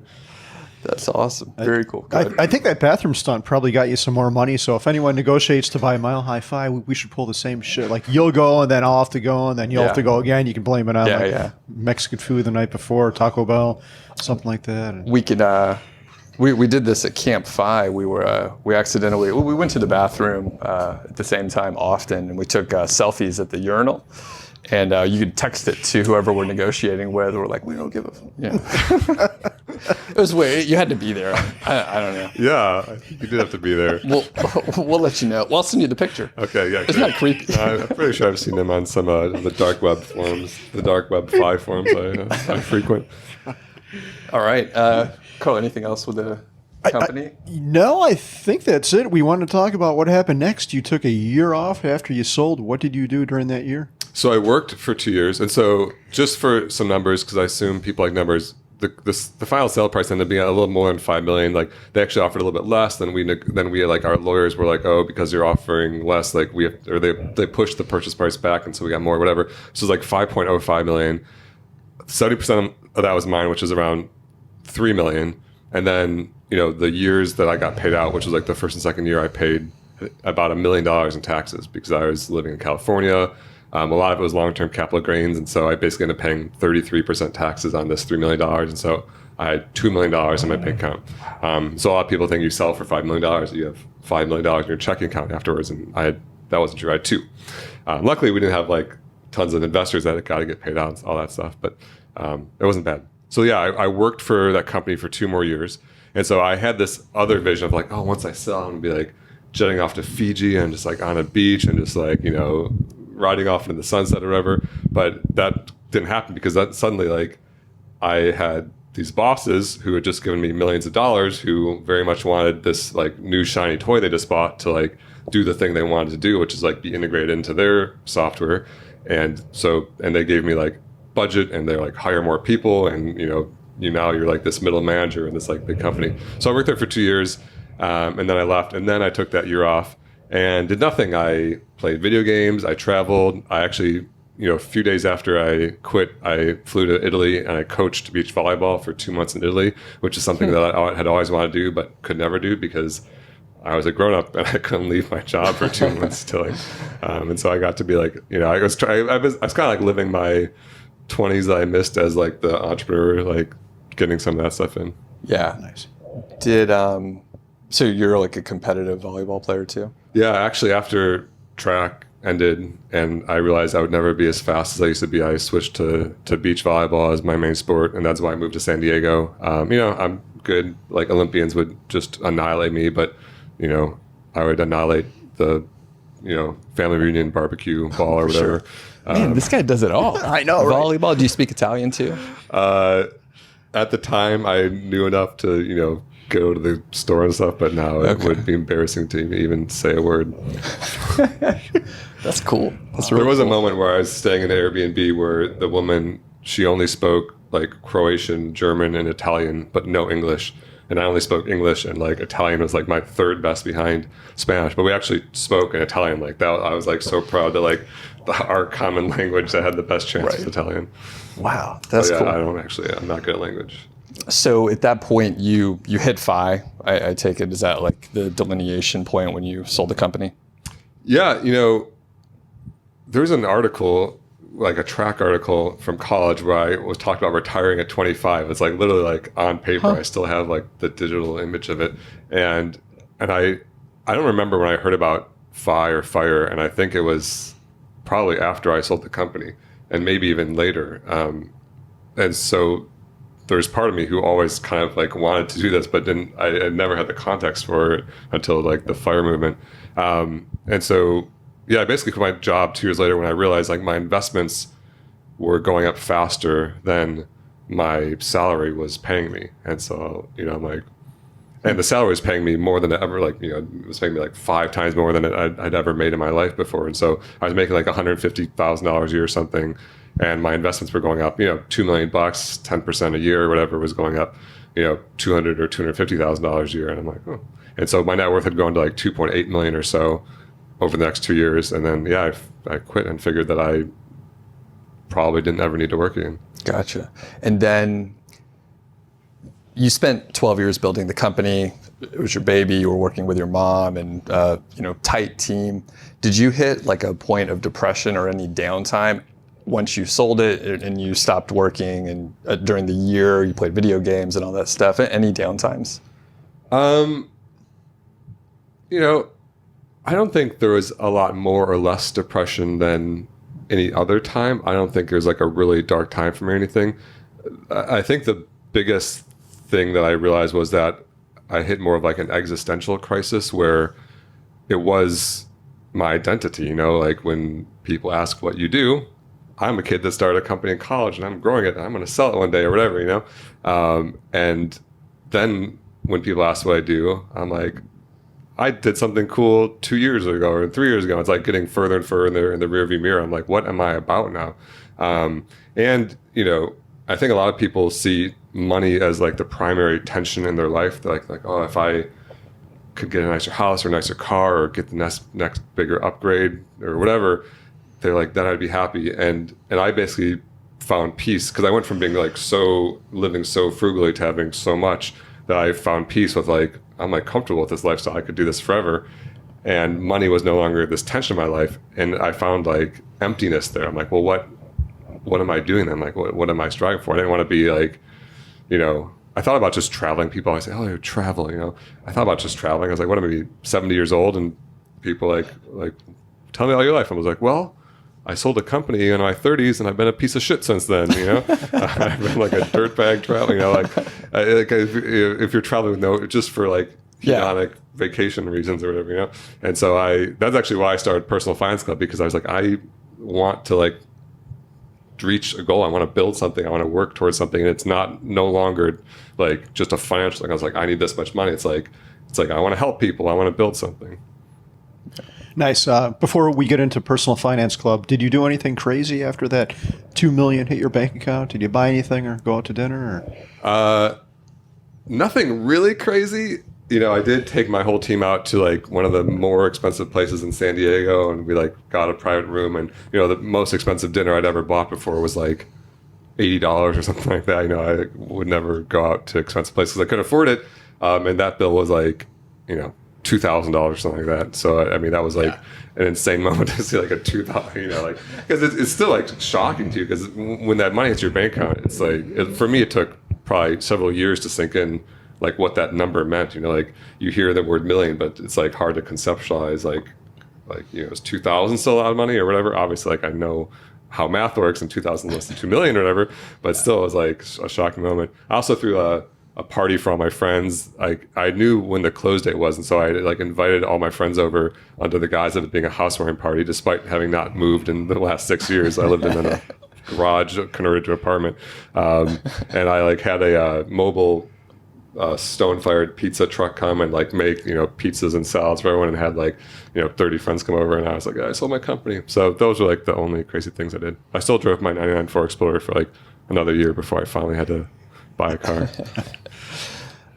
That's awesome. Very cool. I think that bathroom stunt probably got you some more money. So if anyone negotiates to buy MHFi, we should pull the same shit. Like, you'll go, and then I'll have to go, and then you'll have to go again. You can blame it on Mexican food the night before, Taco Bell, something like that. We could. We did this at Camp Fi. We went to the bathroom at the same time often, and we took selfies at the urinal. And you could text it to whoever we're negotiating with. We're like, we don't give a. It was weird. You had to be there. I don't know. Yeah, you did have to be there. We'll let you know. We'll send you the picture. Okay, yeah. Isn't that creepy? I'm pretty sure I've seen them on some of the dark web forums, the dark web fi forums I frequent. All right. Carl, anything else with the company? No, I think that's it. We want to talk about what happened next. You took a year off after you sold. What did you do during that year? So I worked for 2 years. And so just for some numbers, because I assume people like numbers, the final sale price ended up being a little more than $5 million. Like they actually offered a little bit less than we like our lawyers were like, oh, because you're offering less, like we have, or they pushed the purchase price back, and so we got more, whatever. So it was like 5.05 million. 70% of that was mine, which was around 3 million. And then, the years that I got paid out, which was like the first and second year, I paid about $1 million in taxes because I was living in California. A lot of it was long-term capital gains, and so I basically ended up paying 33% taxes on this $3 million, and so I had $2 million in my bank account. So a lot of people think you sell for $5 million, you have $5 million in your checking account afterwards, and that wasn't true. I had 2. Luckily, we didn't have like tons of investors that got to get paid out and all that stuff, but it wasn't bad. So yeah, I worked for that company for 2 more years, and so I had this other vision of like, oh, once I sell, I'm gonna be like jetting off to Fiji and just like on a beach and just like riding off into the sunset or whatever. But that didn't happen because that suddenly like I had these bosses who had just given me millions of dollars who very much wanted this like new shiny toy they just bought to like do the thing they wanted to do, which is like be integrated into their software. And they gave me like budget, and they're like hire more people, and now you're like this middle manager in this like big company. So I worked there for 2 years, and then I left, and then I took that year off and did nothing. I played video games. I traveled. I actually, a few days after I quit, I flew to Italy and I coached beach volleyball for 2 months in Italy, which is something that I had always wanted to do, but could never do because I was a grown up and I couldn't leave my job for 2 months to like, and so I got to be like, I was kind of like living my 20s that I missed as like the entrepreneur, like getting some of that stuff in. Yeah. Nice. So you're like a competitive volleyball player too? Yeah, actually after track ended and I realized I would never be as fast as I used to be, I switched to beach volleyball as my main sport, and that's why I moved to San Diego. I'm good, like Olympians would just annihilate me, but I would annihilate the family reunion barbecue ball or whatever. Sure. Man, this guy does it all. I know, right? Volleyball. Do you speak Italian too? At the time, I knew enough to go to the store and stuff, but now it would be embarrassing to even say a word. That's cool. There was a moment where I was staying in an Airbnb where the woman, she only spoke like Croatian, German, and Italian, but no English. And I only spoke English, and like Italian was like my third best behind Spanish. But we actually spoke in Italian like that. I was like so proud that like our common language that had the best chance was Italian. Wow, that's cool. I'm not good at language. So at that point, you hit Fi. I take it, is that like the delineation point when you sold the company? Yeah, there's an article, like a track article from college where I was talking about retiring at 25. It's like literally like on paper. I still have like the digital image of it. And I don't remember when I heard about Fi or Fire, and I think it was probably after I sold the company and maybe even later. And so there's part of me who always kind of like wanted to do this, but I never had the context for it until like the Fire movement. And so, yeah, I basically quit my job 2 years later when I realized like my investments were going up faster than my salary was paying me. And so, I'm like, and the salary was paying me more than ever, like, it was paying me like 5 times more than I'd ever made in my life before. And so I was making like $150,000 a year or something. And my investments were going up, $2 million, 10% a year or whatever was going up, $200,000 or $250,000 a year. And I'm like, oh. And so my net worth had gone to like 2.8 million or so over the next 2 years. And then, I quit and figured that I probably didn't ever need to work again. Gotcha. And then you spent 12 years building the company. It was your baby. You were working with your mom and, tight team. Did you hit like a point of depression or any downtime once you sold it and you stopped working, and during the year you played video games and all that stuff? Any downtimes? I don't think there was a lot more or less depression than any other time. I don't think there's like a really dark time for me or anything. I think the biggest thing that I realized was that I hit more of like an existential crisis where it was my identity, you know, like when people ask what you do, I'm a kid that started a company in college and I'm growing it and I'm going to sell it one day or whatever, you know? And then when people ask what I do, I'm like, I did something cool 2 years ago or 3 years ago. It's like getting further and further in the rearview mirror. I'm like, what am I about now? And, you know, I think a lot of people see money as like the primary tension in their life. They're like, oh, if I could get a nicer house or a nicer car or get the next bigger upgrade or whatever, they're like, then I'd be happy. And I basically found peace because I went from being like living so frugally to having so much that I found peace with like, I'm like comfortable with this lifestyle. I could do this forever. And money was no longer this tension in my life. And I found like emptiness there. I'm like, well, what am I doing then? Like, what am I striving for? I didn't want to be like, you know, I thought about just traveling. People always say, oh, you travel, you know. I thought about just traveling. I was like, what am I, be 70 years old? And people like, tell me all your life. I was like, well, I sold a company in my 30s and I've been a piece of shit since then, you know. I've been like a dirtbag traveling, you know, like if you're traveling with just for like hedonic vacation reasons or whatever, you know. And so that's actually why I started Personal Finance Club, because I was like, I want to like reach a goal. I want to build something. I want to work towards something. And it's no longer like just a financial thing. I was like, I need this much money. It's like I want to help people. I want to build something. Nice. Before we get into Personal Finance Club, did you do anything crazy after that $2 million hit your bank account? Did you buy anything or go out to dinner? Or? Nothing really crazy. You know, I did take my whole team out to like one of the more expensive places in San Diego, and we like got a private room. And you know, the most expensive dinner I'd ever bought before was like $80 or something like that. You know, I would never go out to expensive places. I couldn't afford it, and that bill was like, you know, $2,000 or something like that. So I mean, that was like an insane moment to see like a $2,000, you know, like because it's still like shocking to you, because when that money hits your bank account, it's like for me it took probably several years to sink in like what that number meant. You know, like you hear the word million, but it's like hard to conceptualize like you know, is 2,000 still a lot of money or whatever? Obviously, like I know how math works, and 2,000 less than 2 million or whatever, but still it was like a shocking moment. I also threw a party for all my friends. I knew when the close date was, and so I like invited all my friends over under the guise of it being a housewarming party, despite having not moved in the last 6 years. I lived in a garage converted to an apartment, and I like had a mobile stone-fired pizza truck come and like make, you know, pizzas and salads for everyone, and had like, you know, 30 friends come over, and I was like, I sold my company. So those were like the only crazy things I did. I still drove my 99 Ford Explorer for like another year before I finally had to buy a car.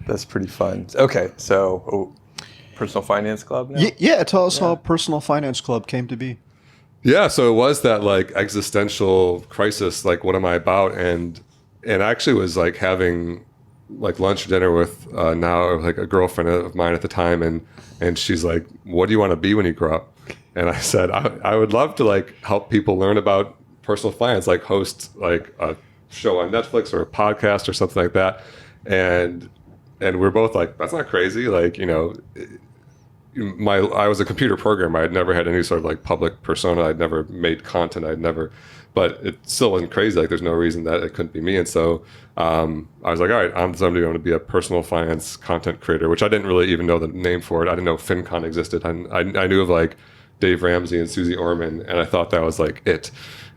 That's pretty fun. Okay, so Personal Finance Club now? Yeah, tell us how Personal Finance Club came to be. Yeah, so it was that like existential crisis, like what am I about? And I actually was like having like lunch or dinner with now like a girlfriend of mine at the time, and she's like, what do you want to be when you grow up? And I said, I would love to like help people learn about personal finance, like host like a show on Netflix or a podcast or something like that. And we're both like, that's not crazy. Like, you know, I was a computer programmer. I'd never had any sort of like public persona. I'd never made content. But it still wasn't crazy. Like there's no reason that it couldn't be me. And so I was like, all right, I'm somebody who want to be a personal finance content creator, which I didn't really even know the name for it. I didn't know FinCon existed. I knew of like Dave Ramsey and Susie Orman, and I thought that was like it.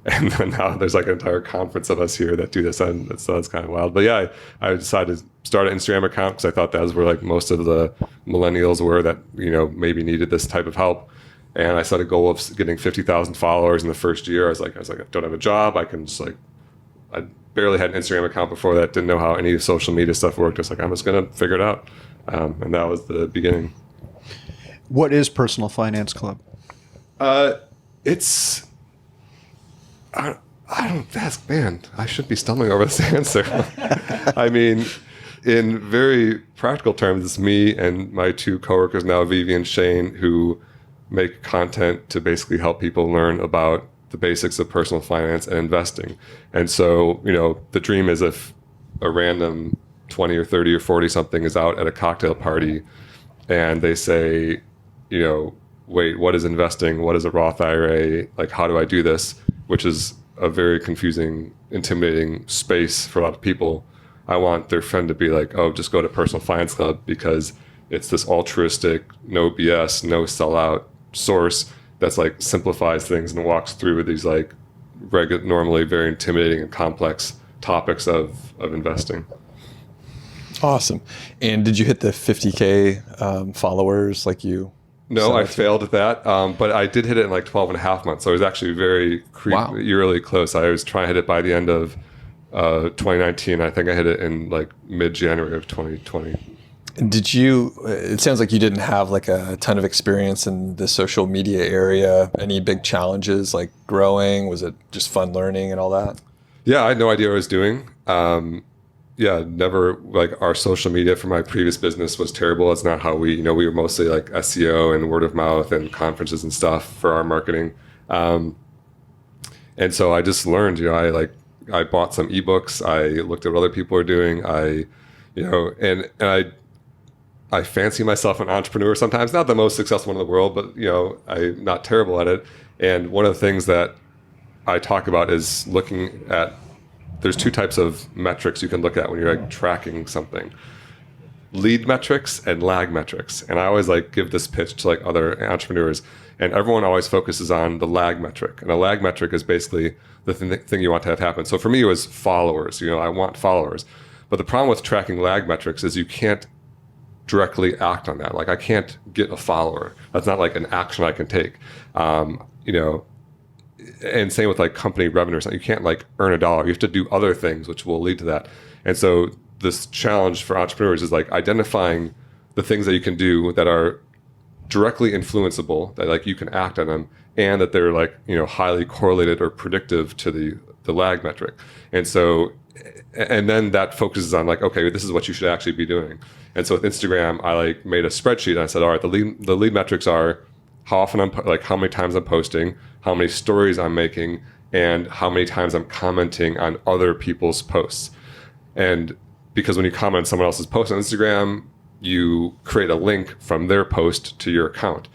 And then now there's like an entire conference of us here that do this, and so it's kind of wild. But yeah, I decided to start an Instagram account because I thought that was where like most of the millennials were that, you know, maybe needed this type of help. And I set a goal of getting 50,000 followers in the first year. I was like, I don't have a job. I can just like, I barely had an Instagram account before that. Didn't know how any social media stuff worked. I was like, I'm just gonna figure it out, and that was the beginning. What is Personal Finance Club? It's. I don't ask, man. I should be stumbling over this answer. I mean, in very practical terms, it's me and my two coworkers now, Vivi and Shane, who make content to basically help people learn about the basics of personal finance and investing. And so, you know, the dream is if a random 20 or 30 or 40 something is out at a cocktail party and they say, you know, wait, what is investing? What is a Roth IRA? Like, how do I do this? Which is a very confusing, intimidating space for a lot of people. I want their friend to be like, oh, just go to Personal Finance Club because it's this altruistic, no BS, no sellout source that's like simplifies things and walks through these like normally very intimidating and complex topics of investing. Awesome. And did you hit the 50K followers like you? No, I failed at that. But I did hit it in like 12 and a half months. So I was actually very eerily close. I was trying to hit it by the end of 2019. I think I hit it in like mid-January of 2020. And it sounds like you didn't have like a ton of experience in the social media area. Any big challenges like growing? Was it just fun learning and all that? Yeah, I had no idea what I was doing. Never, like, our social media for my previous business was terrible. It's not how we were mostly like SEO and word of mouth and conferences and stuff for our marketing. And so I just learned, I bought some ebooks. I looked at what other people are doing. I fancy myself an entrepreneur sometimes, not the most successful one in the world, but I'm not terrible at it. And one of the things that I talk about is looking at, there's two types of metrics you can look at when you're like tracking something: lead metrics and lag metrics. And I always like give this pitch to like other entrepreneurs, and everyone always focuses on the lag metric. And a lag metric is basically the thing you want to have happen. So for me, it was followers. I want followers. But the problem with tracking lag metrics is you can't directly act on that. Like, I can't get a follower. That's not like an action I can take. And same with like company revenue or something. You can't like earn $1. You have to do other things which will lead to that. And so this challenge for entrepreneurs is like identifying the things that you can do that are directly influenceable, that like you can act on them, and that they're like, highly correlated or predictive to the lag metric. And so, and then that focuses on like, okay, this is what you should actually be doing. And so with Instagram, I like made a spreadsheet and I said, all right, the lead metrics are how often how many times I'm posting, how many stories I'm making, and how many times I'm commenting on other people's posts. And because when you comment on someone else's post on Instagram, you create a link from their post to your account.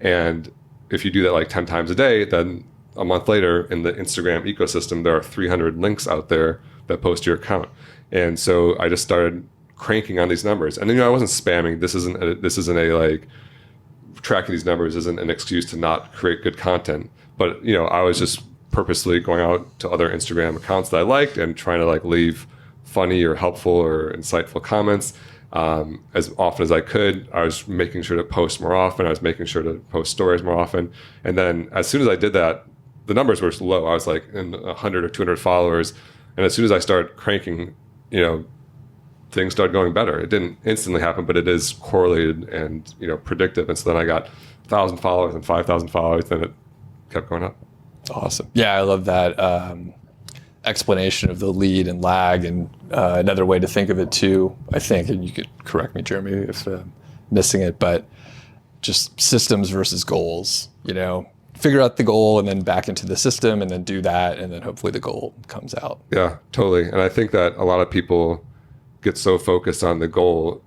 And if you do that like 10 times a day, then a month later in the Instagram ecosystem, there are 300 links out there that post to your account. And so I just started cranking on these numbers. And then, I wasn't spamming. This isn't a like, tracking these numbers isn't an excuse to not create good content. But, I was just purposely going out to other Instagram accounts that I liked and trying to like leave funny or helpful or insightful comments as often as I could. I was making sure to post more often. I was making sure to post stories more often. And then as soon as I did that, the numbers were low. I was like in 100 or 200 followers. And as soon as I started cranking, things started going better. It didn't instantly happen, but it is correlated and predictive. And so then I got 1,000 followers and 5,000 followers, and it kept going up. Awesome. Yeah, I love that explanation of the lead and lag. And another way to think of it too, I think, and you could correct me, Jeremy, if I'm missing it, but just systems versus goals. Figure out the goal and then back into the system and then do that, and then hopefully the goal comes out. Yeah, totally. And I think that a lot of people get so focused on the goal,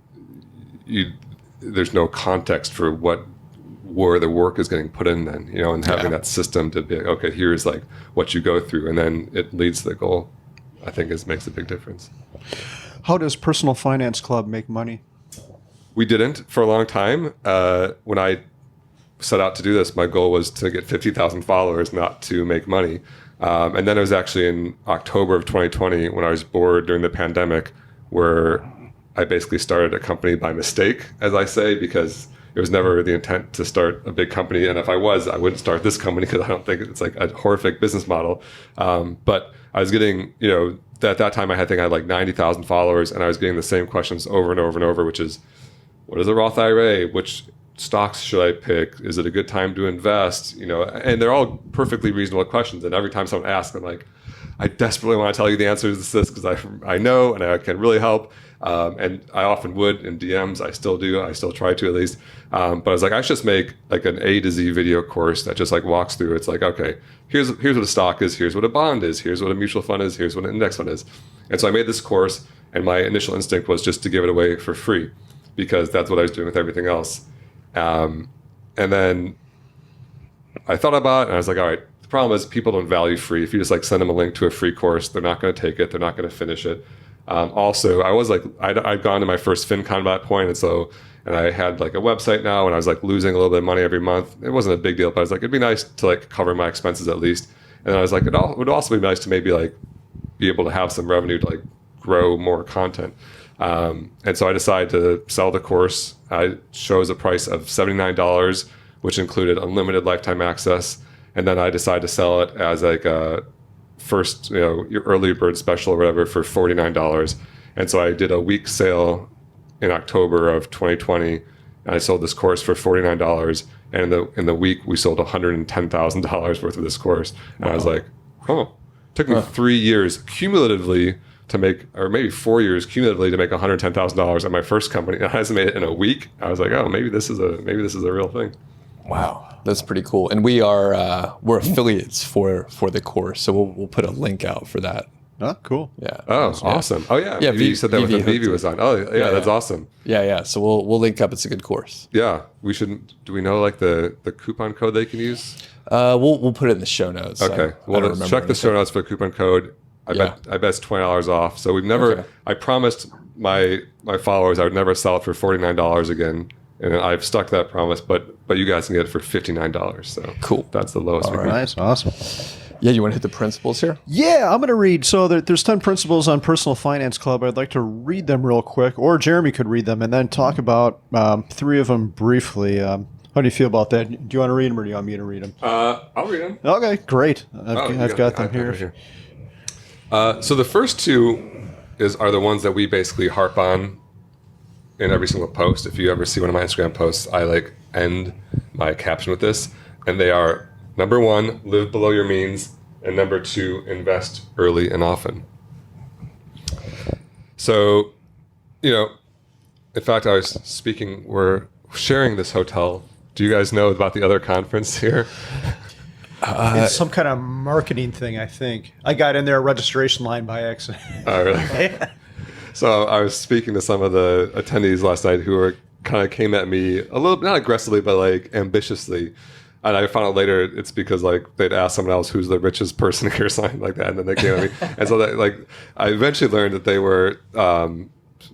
there's no context for where the work is getting put in then, and having that system to be like, okay, here's like what you go through, and then it leads to the goal, I think makes a big difference. How does Personal Finance Club make money? We didn't for a long time. When I set out to do this, my goal was to get 50,000 followers, not to make money. And then it was actually in October of 2020 when I was bored during the pandemic, where I basically started a company by mistake, as I say, because it was never the intent to start a big company. And if I was, I wouldn't start this company because I don't think it's like a horrific business model. But I was getting, at that time I had like 90,000 followers, and I was getting the same questions over and over and over, which is, what is a Roth IRA? Which stocks should I pick? Is it a good time to invest? And they're all perfectly reasonable questions. And every time someone asks, I'm like, I desperately want to tell you the answer to this because I know and I can really help. And I often would in DMs. I still do. I still try to at least. But I was like, I should just make like an A to Z video course that just like walks through. It's like, okay, here's what a stock is. Here's what a bond is. Here's what a mutual fund is. Here's what an index fund is. And so I made this course, and my initial instinct was just to give it away for free because that's what I was doing with everything else. And then I thought about it, and I was like, all right, the problem is people don't value free. If you just like send them a link to a free course, they're not going to take it. They're not going to finish it. Also, I was like, I'd gone to my first FinCon by that point, and I had like a website now, and I was like losing a little bit of money every month. It wasn't a big deal, but I was like, it'd be nice to like cover my expenses at least. And then I was like, it would also be nice to maybe like be able to have some revenue to like grow more content. And so I decided to sell the course. I chose a price of $79, which included unlimited lifetime access. And then I decided to sell it as like a first, your early bird special or whatever for $49. And so I did a week sale in October of 2020. And I sold this course for $49. And in the week, we sold $110,000 worth of this course. And I was like, oh, it took me 3 years cumulatively to make, or maybe 4 years cumulatively to make $110,000 at my first company. And I just made it in a week. I was like, oh, maybe this is a real thing. Wow, that's pretty cool. And we're affiliates for the course, so we'll put a link out for that. Oh, cool. Yeah. Oh, awesome. Oh, yeah. Yeah, you said that Vivi with Vivi was on. Oh, yeah, that's awesome. Yeah. So we'll link up. It's a good course. Yeah, we should. Do we know like the coupon code they can use? We'll put it in the show notes. Okay. Well, let's check the show notes for the coupon code. I bet it's $20 off. So we've never. Okay. I promised my followers I would never sell it for $49 again, and I've stuck to that promise. But you guys can get it for $59. So cool. That's the lowest. All right. Nice. Awesome. Yeah, you want to hit the principles here? Yeah, I'm going to read. So there's 10 principles on Personal Finance Club. I'd like to read them real quick, or Jeremy could read them, and then talk about 3 of them briefly. How do you feel about that? Do you want to read them, or do you want me to read them? I'll read them. Okay, great. I've got them here. So the first 2 are the ones that we basically harp on in every single post. If you ever see one of my Instagram posts, I like end my caption with this, and they are: number 1, live below your means, and number 2, invest early and often. So, in fact, we're sharing this hotel. Do you guys know about the other conference here? It's some kind of marketing thing, I think. I got in their registration line by accident. Oh, really? So I was speaking to some of the attendees last night who kind of came at me a little, not aggressively, but like ambitiously. And I found out later it's because like they'd asked someone else who's the richest person here or something like that, and then they came at me. And so I eventually learned that they were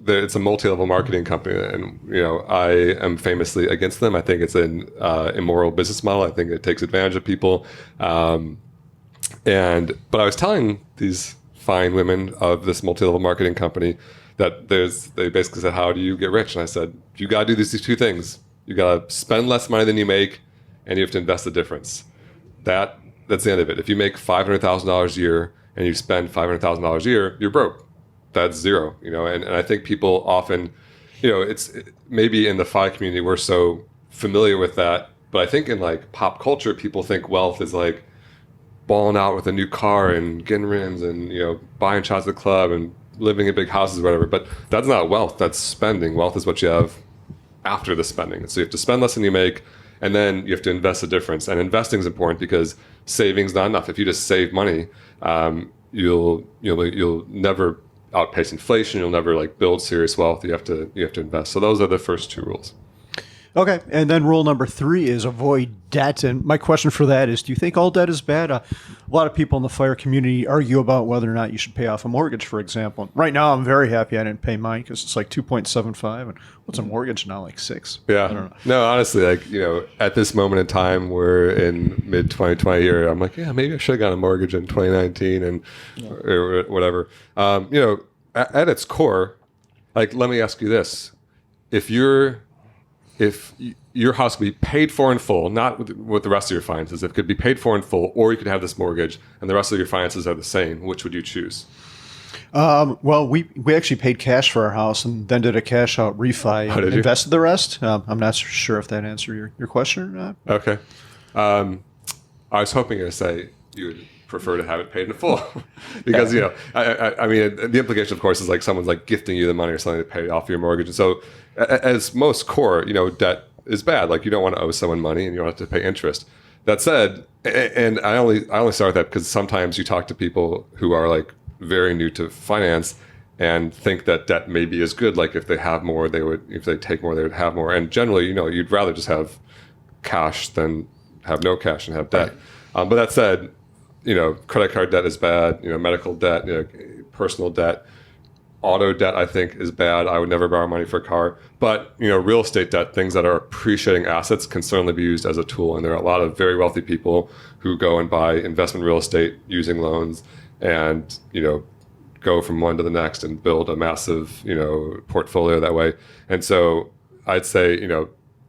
it's a multi-level marketing company, and I am famously against them. I think it's an immoral business model. I think it takes advantage of people. But I was telling these fine women of this multi-level marketing company that they basically said, how do you get rich? And I said, you got to do these 2 things. You got to spend less money than you make, and you have to invest the difference. That's the end of it. If you make $500,000 a year and you spend $500,000 a year, you're broke. That's zero, and I think people often, it's maybe in the FI community, we're so familiar with that. But I think in like pop culture, people think wealth is like balling out with a new car and getting rims and, buying shots at the club and living in big houses or whatever. But that's not wealth. That's spending. Wealth is what you have after the spending. So you have to spend less than you make, and then you have to invest the difference. And investing is important because saving's not enough. If you just save money, you'll never outpace inflation. You'll never like build serious wealth. You have to invest. So those are the first 2 rules. Okay, and then rule number 3 is avoid debt. And my question for that is, do you think all debt is bad? A lot of people in the FIRE community argue about whether or not you should pay off a mortgage, for example. Right now, I'm very happy I didn't pay mine because it's like 2.75, and what's a mortgage now, like 6? Yeah. I don't know. No, honestly, like at this moment in time, we're in mid 2020 year. I'm like, yeah, maybe I should have got a mortgage in 2019 and or whatever. At its core, like, let me ask you this: if your house could be paid for in full, not with the rest of your finances, if it could be paid for in full, or you could have this mortgage and the rest of your finances are the same, which would you choose? Well, we actually paid cash for our house and then did a cash out refi and invested the rest. I'm not sure if that answered your question or not. Okay. I was hoping to say you would prefer to have it paid in full because, I mean, the implication, of course, is like someone's like gifting you the money or something to pay off your mortgage. And so as most core, debt is bad. Like you don't want to owe someone money and you don't have to pay interest. That said, and I only start with that because sometimes you talk to people who are like very new to finance and think that debt maybe is good. Like if they have more, if they take more, they would have more. And generally, you'd rather just have cash than have no cash and have debt. Right. But that said, credit card debt is bad, medical debt, personal debt. auto debt, I think, is bad. I would never borrow money for a car. But, real estate debt, things that are appreciating assets, can certainly be used as a tool. And there are a lot of very wealthy people who go and buy investment real estate using loans and, go from one to the next and build a massive, portfolio that way. And so I'd say,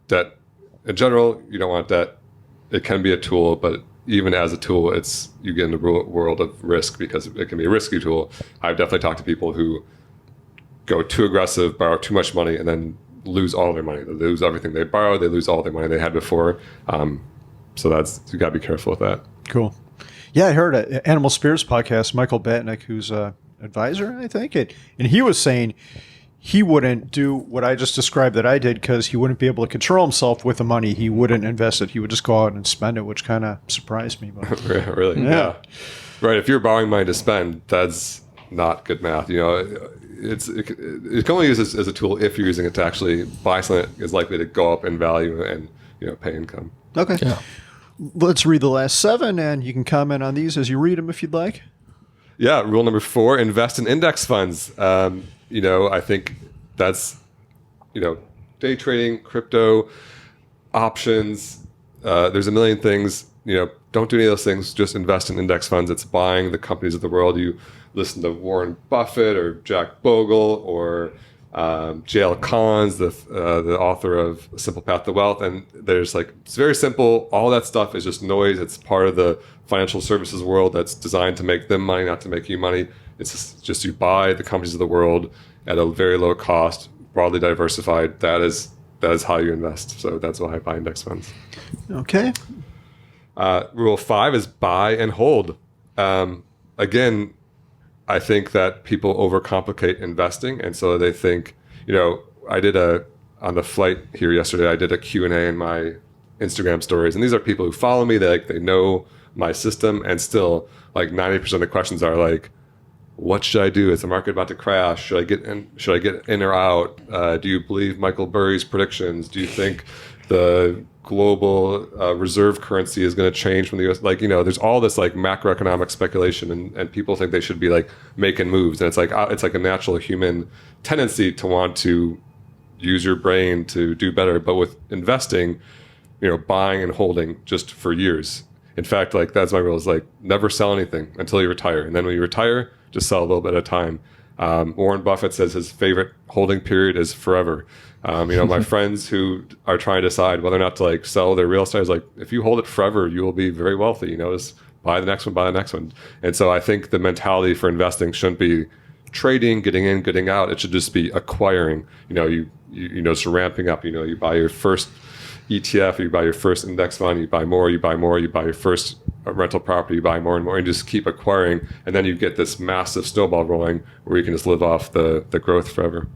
debt in general, you don't want debt. It can be a tool, but even as a tool, you get in the world of risk because it can be a risky tool. I've definitely talked to people who go too aggressive, borrow too much money, and then lose all their money. They lose everything they borrowed. They lose all their money they had before. So you got to be careful with that. Cool. Yeah, I heard an Animal Spirits podcast, Michael Batnick, who's a advisor, I think, and he was saying he wouldn't do what I just described that I did because he wouldn't be able to control himself with the money. He wouldn't invest it. He would just go out and spend it, which kind of surprised me. But really? Yeah. Right. If you're borrowing money to spend, that's not good math. It can only use as a tool if you're using it to actually buy something that is likely to go up in value and pay income. Okay. Yeah. Let's read the last 7, and you can comment on these as you read them if you'd like. Yeah. Rule number 4: invest in index funds. I think that's day trading, crypto, options. There's a million things. Don't do any of those things. Just invest in index funds. It's buying the companies of the world. You listen to Warren Buffett or Jack Bogle or J.L. Collins, the author of Simple Path to Wealth. And it's very simple. All that stuff is just noise. It's part of the financial services world that's designed to make them money, not to make you money. It's just you buy the companies of the world at a very low cost, broadly diversified. That is how you invest. So that's why I buy index funds. Okay. Rule 5 is buy and hold. Again, I think that people overcomplicate investing, and so they think, on the flight here yesterday, I did a Q&A in my Instagram stories, and these are people who follow me. They know my system, and still 90% of the questions are like, what should I do? Is the market about to crash? Should I get in or out? Do you believe Michael Burry's predictions? Do you think the global reserve currency is going to change from the U.S.? There's all this macroeconomic speculation, and people think they should be making moves. And it's like a natural human tendency to want to use your brain to do better. But with investing, buying and holding just for years. In fact, that's my rule is never sell anything until you retire. And then when you retire, just sell a little bit at a time. Warren Buffett says his favorite holding period is forever. My friends who are trying to decide whether or not to sell their real estate is if you hold it forever, you will be very wealthy. Just buy the next one. And so I think the mentality for investing shouldn't be trading, getting in, getting out. It should just be acquiring. Just ramping up. You buy your first ETF, you buy your first index fund, you buy more, you buy your first rental property, you buy more and more, and just keep acquiring. And then you get this massive snowball rolling where you can just live off the growth forever.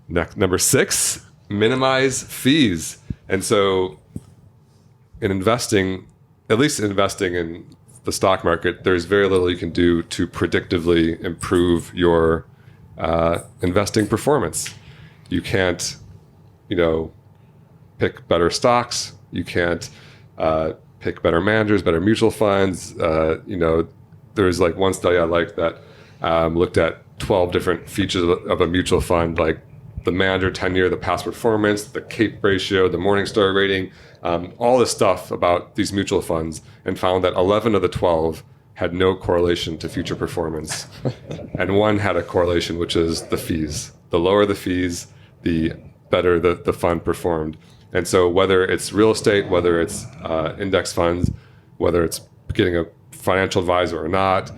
Number 6, minimize fees. And so in investing, at least investing in the stock market, there's very little you can do to predictively improve your investing performance. You can't, pick better stocks. You can't pick better managers, better mutual funds. There's one study I liked that looked at 12 different features of a mutual fund, like the manager tenure, the past performance, the CAPE ratio, the Morningstar rating, all this stuff about these mutual funds, and found that 11 of the 12 had no correlation to future performance. And one had a correlation, which is the fees. The lower the fees, the better the fund performed. And so whether it's real estate, whether it's index funds, whether it's getting a financial advisor or not,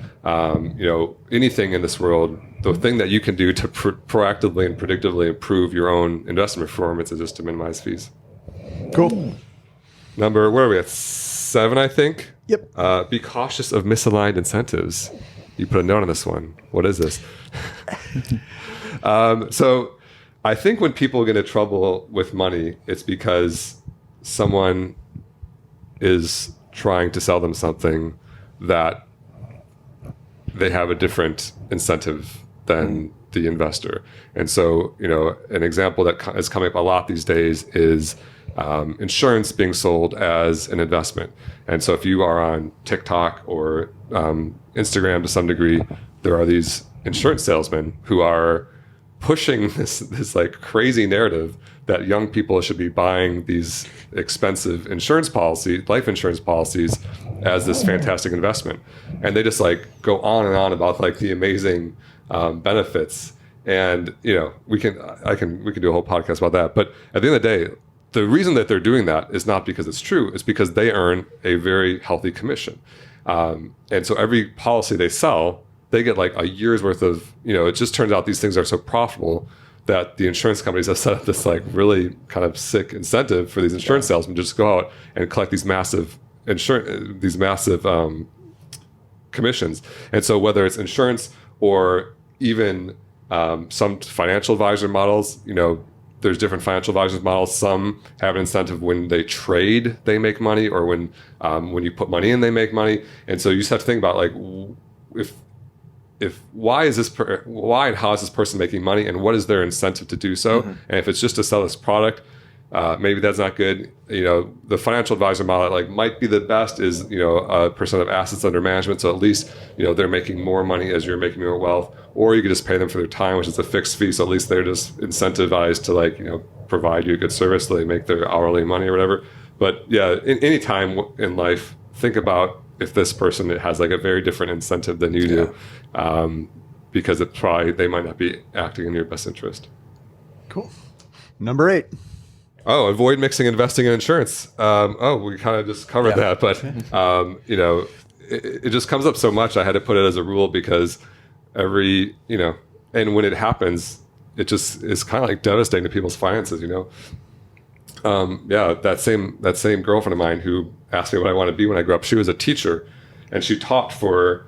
anything in this world, the thing that you can do to proactively and predictively improve your own investment performance is just to minimize fees. Cool. Where are we at? 7, I think? Yep. Be cautious of misaligned incentives. You put a note on this one. What is this? So I think when people get into trouble with money, it's because someone is trying to sell them something that they have a different incentive than the investor. And so, an example that is coming up a lot these days is insurance being sold as an investment. And so if you are on TikTok or Instagram to some degree, there are these insurance salesmen who are pushing this like crazy narrative that young people should be buying these expensive life insurance policies as this fantastic investment. And they just like go on and on about like the amazing benefits. And, you know, we can do a whole podcast about that. But at the end of the day, the reason that they're doing that is not because it's true. It's because they earn a very healthy commission. And so every policy they sell, they get like a year's worth of, you know, it just turns out these things are so profitable that the insurance companies have set up this like really kind of sick incentive for these insurance salesmen to just go out and collect these massive commissions. And so whether it's insurance or even some financial advisor models, you know, there's different financial advisors models. Some have an incentive when they trade, they make money, or when you put money in, they make money. And so you just have to think about like, why and how is this person making money, and what is their incentive to do so? And if it's just to sell this product, maybe that's not good. You know, the financial advisor model like might be the best is, you know, a percent of assets under management. So at least, you know, they're making more money as you're making more wealth, or you could just pay them for their time, which is a fixed fee. So at least they're just incentivized to like, you know, provide you a good service so they make their hourly money or whatever. But yeah, in any time in life, think about if this person has like a very different incentive than you do, because they might not be acting in your best interest. Cool. Number 8. Oh, avoid mixing investing and insurance. We kind of just covered that, but you know, it just comes up so much. I had to put it as a rule because and when it happens, it just is kind of like devastating to people's finances, you know. That same girlfriend of mine who asked me what I want to be when I grew up, she was a teacher, and she taught for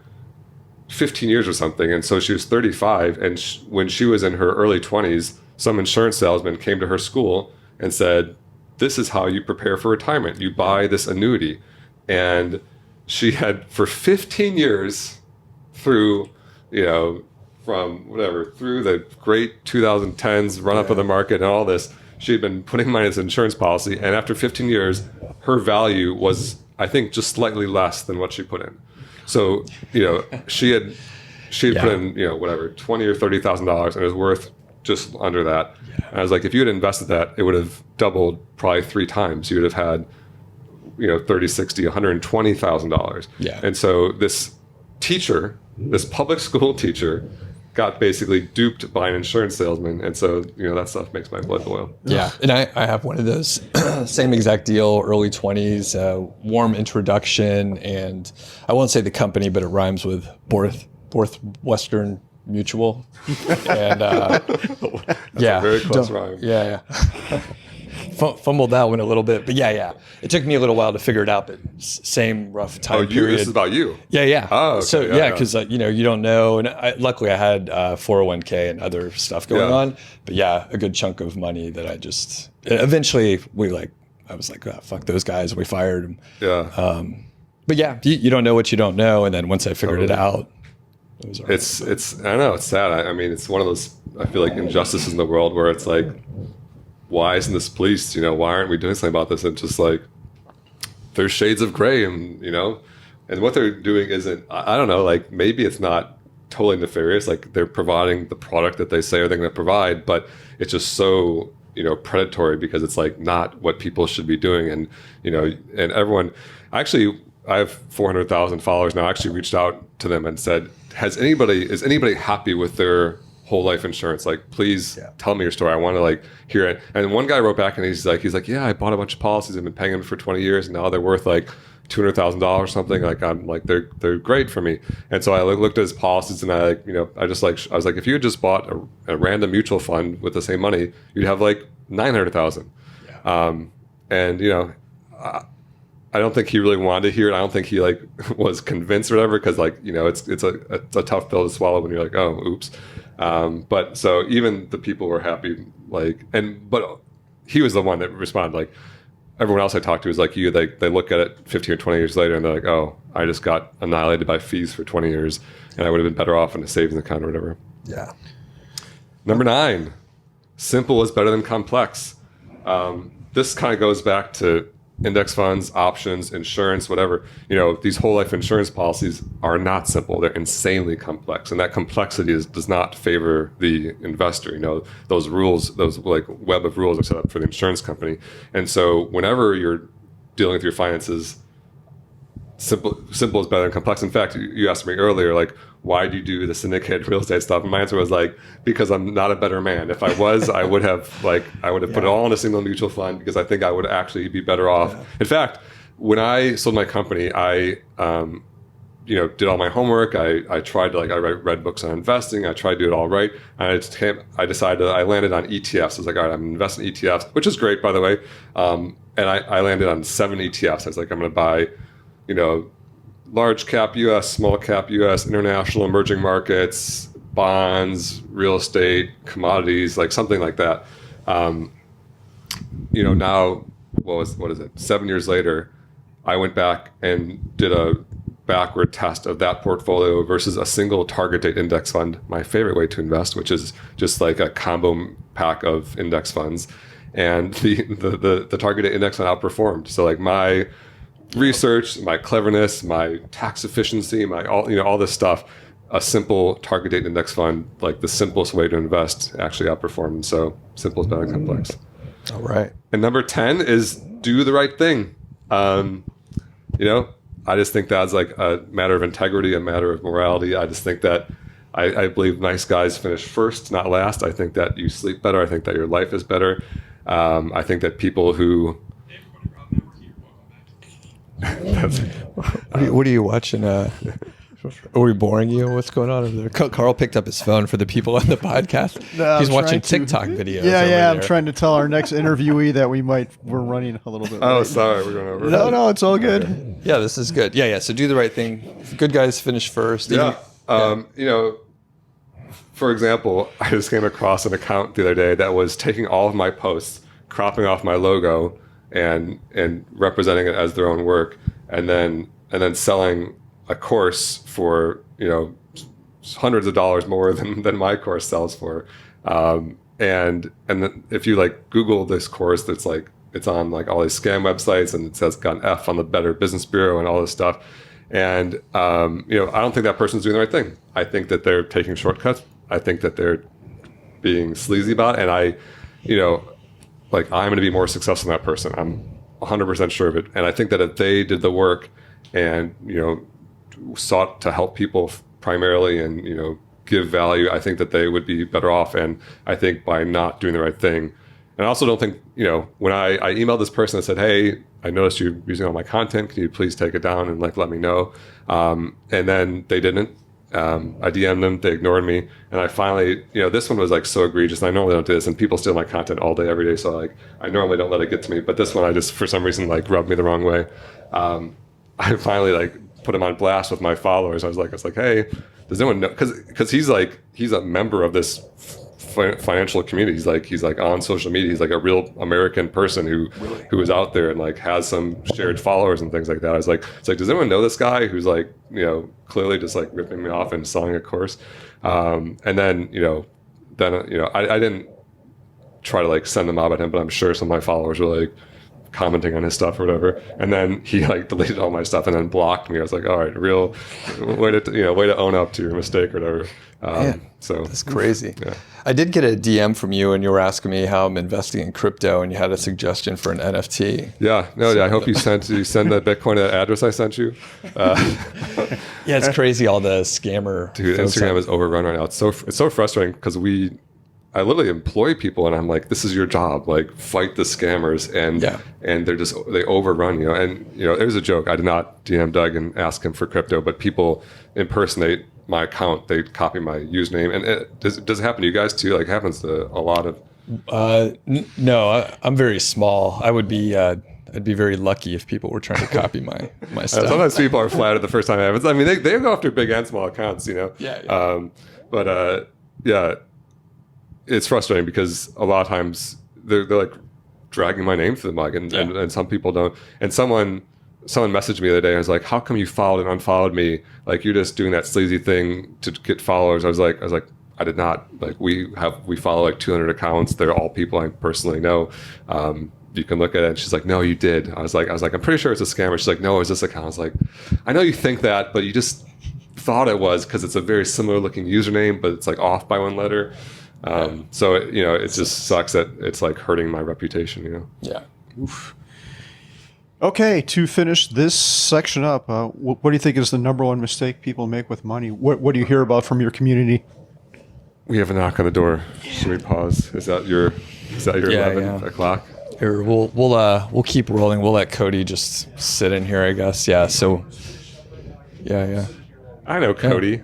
15 years or something. And so she was 35, and when she was in her early 20s, some insurance salesman came to her school and said, "This is how you prepare for retirement. You buy this annuity." And she had for 15 years through, you know, through the great 2010s run up of the market and all this, she had been putting money in this insurance policy, and after 15 years, her value was, I think, just slightly less than what she put in. So, you know, she had put in, you know, whatever, $20,000 or $30,000, and it was worth just under that. Yeah. And I was like, if you had invested that, it would have doubled probably 3 times. You would have had, you know, $30,000, $60,000, $120,000. Yeah. And so this public school teacher, got basically duped by an insurance salesman. And so, you know, that stuff makes my blood boil. Yeah. And I have one of those same exact deal, early 20s, warm introduction. And I won't say the company, but it rhymes with Western Mutual. And That's a very close rhyme. Yeah. Fumbled that one a little bit, but yeah. It took me a little while to figure it out, but same rough time period. This is about you. Yeah. Oh, okay. So because you know, you don't know, and luckily I had 401k and other stuff going on, but a good chunk of money that I just eventually I was like, oh, fuck those guys, we fired them. Yeah. But you don't know what you don't know, and then once I figured it out, it was all right. It's I know it's sad. I mean, it's one of those, I feel like, injustices in the world where it's like, why isn't this policed? You know, why aren't we doing something about this? And just like, there's shades of gray, and you know, and what they're doing isn't, I don't know, like maybe it's not totally nefarious. Like they're providing the product that they say they're going to provide, but it's just so, you know, predatory because it's like not what people should be doing. And, you know, and everyone, actually, I have 400,000 followers now. I actually reached out to them and said, is anybody happy with their whole life insurance? Like, please tell me your story. I want to like hear it. And one guy wrote back and he's like, yeah, I bought a bunch of policies. I've been paying them for 20 years, and now they're worth like $200,000 or something. Like I'm like, they're great for me. And so I looked at his policies, and I was like, if you had just bought a random mutual fund with the same money, you'd have like 900,000. Yeah. And you know, I don't think he really wanted to hear it. I don't think he like was convinced or whatever, because like, you know, it's a tough pill to swallow when you're like, oh, oops. But so even the people were happy, like, but he was the one that responded. Like everyone else I talked to was like you. They look at it 15 or 20 years later and they're like, oh, I just got annihilated by fees for 20 years, and I would have been better off in a savings account or whatever. Yeah. Number 9, simple is better than complex. This kind of goes back to index funds, options, insurance, whatever, these whole life insurance policies are not simple. They're insanely complex. And that complexity does not favor the investor. Those rules, those like web of rules are set up for the insurance company. And so whenever you're dealing with your finances, simple is better than complex. In fact, you asked me earlier, like, why do you do the syndicated real estate stuff? And my answer was like, because I'm not a better man. If I was, I would have put it all in a single mutual fund, because I think I would actually be better off. Yeah. In fact, when I sold my company, I did all my homework. I tried to I read books on investing. I tried to do it all right. And I landed on ETFs. I was like, all right, I'm investing in ETFs, which is great, by the way. And I landed on 7 ETFs. I was like, I'm going to buy, large cap US, small cap US, international emerging markets, bonds, real estate, commodities, like something like that. Now, what is it? 7 years later, I went back and did a backward test of that portfolio versus a single target date index fund, my favorite way to invest, which is just like a combo pack of index funds. And the target date index fund outperformed. So like my research, my cleverness, my tax efficiency, all this stuff, a simple target date index fund, like the simplest way to invest, actually outperformed. So simple is better than complex. All right. And number 10 is do the right thing. I just think that's like a matter of integrity, a matter of morality. I just think that I believe nice guys finish first, not last. I think that you sleep better. I think that your life is better. I think that people who what are you watching? Are we boring you? What's going on over there? Carl picked up his phone for the people on the podcast. No, he's watching TikTok videos. Yeah. I'm trying to tell our next interviewee that we're running a little bit. Oh, late. Sorry, we're going over. No, it's all good. Yeah, this is good. Yeah. So do the right thing. Good guys finish first. Yeah. For example, I just came across an account the other day that was taking all of my posts, cropping off my logo, and representing it as their own work, and then selling a course for hundreds of dollars more than my course sells for, and then if you Google this course, that's it's on all these scam websites, and it says got an F on the Better Business Bureau and all this stuff, and I don't think that person's doing the right thing. I think that they're taking shortcuts. I think that they're being sleazy about it, and I'm going to be more successful than that person. I'm 100% sure of it. And I think that if they did the work and, sought to help people primarily and, give value, I think that they would be better off. And I think by not doing the right thing, and I also don't think, when I emailed this person that said, hey, I noticed you're using all my content. Can you please take it down and let me know? And then they didn't. I DM'd them, they ignored me, and I finally, this one was so egregious, and I normally don't do this, and people steal my content all day, every day, so I normally don't let it get to me, but this one I just, for some reason, rubbed me the wrong way. I finally put him on blast with my followers. I was like, hey, does anyone know? Because he's a member of this financial community. He's on social media. He's a real American person who is out there and has some shared followers and things like that. I was it's does anyone know this guy who's clearly just ripping me off and selling a course? And then I didn't try to send them out at him, but I'm sure some of my followers were commenting on his stuff or whatever, and then he deleted all my stuff and then blocked me. I was all right, real way to own up to your mistake or whatever. So that's crazy. Yeah. I did get a DM from you, and you were asking me how I'm investing in crypto, and you had a suggestion for an NFT. Yeah, I hope you send the Bitcoin to that address I sent you. Yeah, it's crazy, all the scammer. Dude, Instagram is overrun right now. It's so frustrating because I literally employ people, and I'm this is your job, fight the scammers, and they overrun you. And it was a joke. I did not DM Doug and ask him for crypto, but people impersonate my account. They copy my username, and does it happen to you guys too? It happens to a lot of. No, I'm very small. I'd be very lucky if people were trying to copy my stuff. Sometimes people are flattered the first time it happens. I mean, they go after big and small accounts, Yeah. But it's frustrating because a lot of times they're dragging my name through the mug, and some people don't. And someone messaged me the other day and was how come you followed and unfollowed me? You're just doing that sleazy thing to get followers. I was like, I did not. We follow 200 accounts. They're all people I personally know. you can look at it. And she's like, no, you did. I was like, I'm pretty sure it's a scammer. She's like, no, it's this account. I was like, I know you think that, but you just thought it was because it's a very similar looking username, but it's like off by one letter. So it just sucks that it's like hurting my reputation. Yeah. Oof. Okay, to finish this section up, what do you think is the number one mistake people make with money? What do you hear about from your community? We have a knock on the door. Should we pause? Is that your 11 o'clock? Here, we'll keep rolling. We'll let Cody just sit in here, I guess. Yeah. So. Yeah. I know Cody.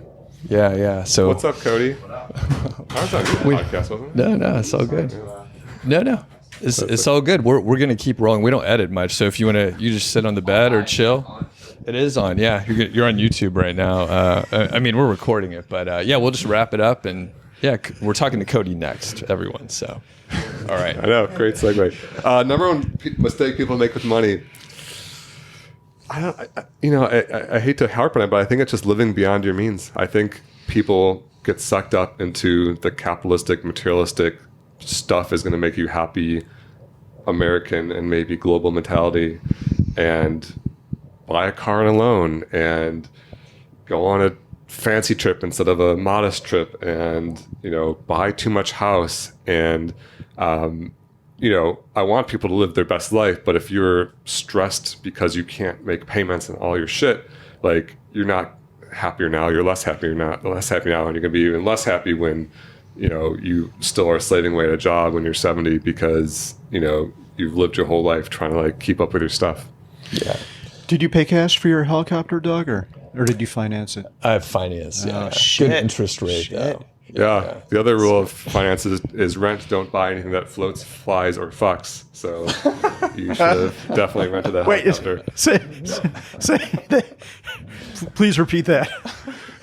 Yeah. So. What's up, Cody? I was on your podcast, wasn't it? No, it's all good. No. It's all good. We're gonna keep rolling. We don't edit much, so if you you just sit on the bed or chill. It is on. Yeah, you're on YouTube right now. I mean, we're recording it, but we'll just wrap it up, and we're talking to Cody next, everyone. So, all right. I know. Great segue. Number one mistake people make with money. I hate to harp on it, but I think it's just living beyond your means. I think people get sucked up into the capitalistic, materialistic stuff is going to make you happy American and maybe global mentality, and buy a car on a loan and go on a fancy trip instead of a modest trip, and buy too much house. And I want people to live their best life, but if you're stressed because you can't make payments and all your shit, like, you're not happier now, you're less happy, you're not less happy now, and you're gonna be even less happy when you still are slaving away at a job when you're 70 because you've lived your whole life trying to like keep up with your stuff. Yeah. Did you pay cash for your helicopter, Doug, or did you finance it? I have finance. Yeah. Shit. Good interest rate. Though. Yeah. The other rule of finance is rent. Don't buy anything that floats, flies, or fucks. So you should have definitely rented a helicopter. Say please repeat that.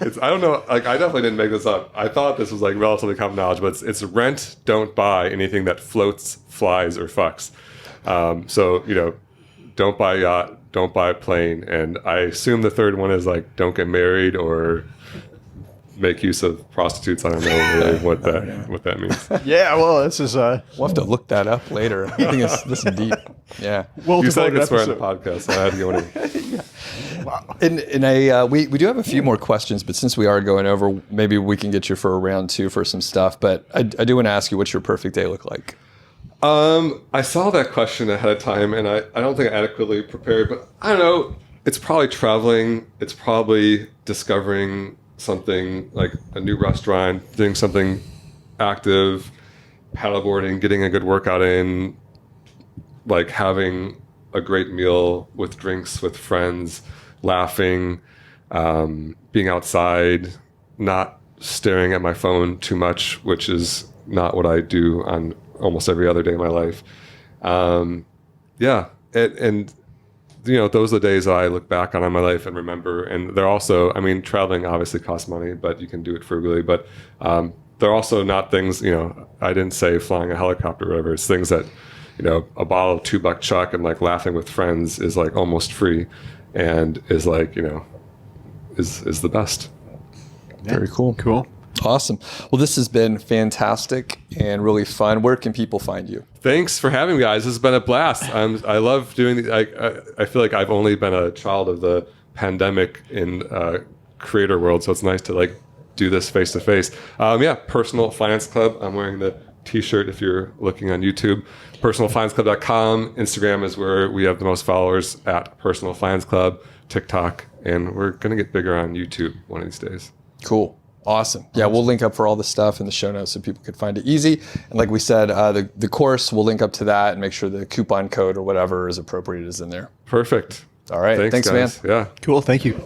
I don't know. Like, I definitely didn't make this up. I thought this was like relatively common knowledge, but it's rent. Don't buy anything that floats, flies, or fucks. So don't buy a yacht, don't buy a plane, and I assume the third one is like don't get married or make use of prostitutes. I don't know really what that means. Yeah, well, this is we'll have to look that up later. I think this is deep. Yeah. Well, you said I could swear on the podcast, so I had to go in. Wow. And we do have a few more questions, but since we are going over, maybe we can get you for a round two for some stuff. But I do want to ask you, what's your perfect day look like? I saw that question ahead of time, and I don't think I adequately prepared, but I don't know. It's probably traveling. It's probably discovering something like a new restaurant, doing something active, paddleboarding, getting a good workout in, like having a great meal with drinks with friends, laughing, being outside, not staring at my phone too much, which is not what I do on almost every other day of my life. Those are the days that I look back on in my life and remember. And they're also, traveling obviously costs money, but you can do it frugally. But they're also not things, I didn't say flying a helicopter or whatever. It's things that, a bottle of $2 Chuck and like laughing with friends is like almost free and is like, is the best. Yeah. Very cool. Cool. Awesome. Well, this has been fantastic and really fun. Where can people find you? Thanks for having me, guys. This has been a blast. I love doing these. I feel like I've only been a child of the pandemic in creator world, so it's nice to like do this face to face. Personal Finance Club. I'm wearing the t-shirt if you're looking on YouTube. Personalfinanceclub.com. Instagram is where we have the most followers at Personal Finance Club. TikTok, and we're gonna get bigger on YouTube one of these days. Cool. Awesome. Yeah, we'll link up for all the stuff in the show notes so people can find it easy. And like we said, the course, we'll link up to that and make sure the coupon code or whatever is appropriate is in there. Perfect. All right. Thanks man. Yeah. Cool. Thank you.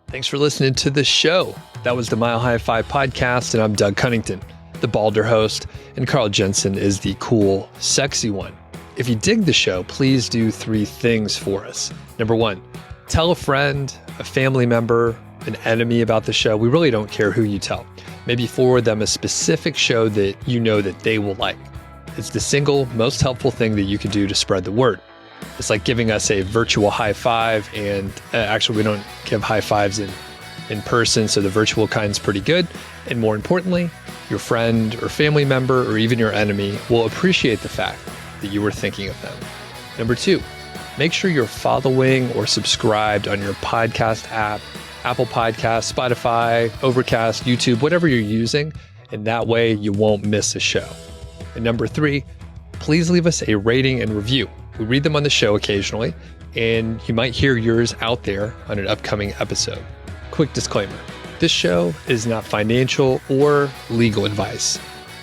Thanks for listening to the show. That was the MHFi podcast, and I'm Doug Cunnington, the balder host, and Carl Jensen is the cool, sexy one. If you dig the show, please do 3 things for us. Number 1, tell a friend, a family member, an enemy about the show. We really don't care who you tell. Maybe forward them a specific show that you know that they will like. It's the single most helpful thing that you can do to spread the word. It's like giving us a virtual high five, and actually we don't give high fives in in person, so the virtual kind's pretty good. And more importantly, your friend or family member or even your enemy will appreciate the fact that you were thinking of them. Number 2, make sure you're following or subscribed on your podcast app, Apple Podcasts, Spotify, Overcast, YouTube, whatever you're using, and that way you won't miss a show. And number 3, please leave us a rating and review. We read them on the show occasionally, and you might hear yours out there on an upcoming episode. Quick disclaimer, this show is not financial or legal advice.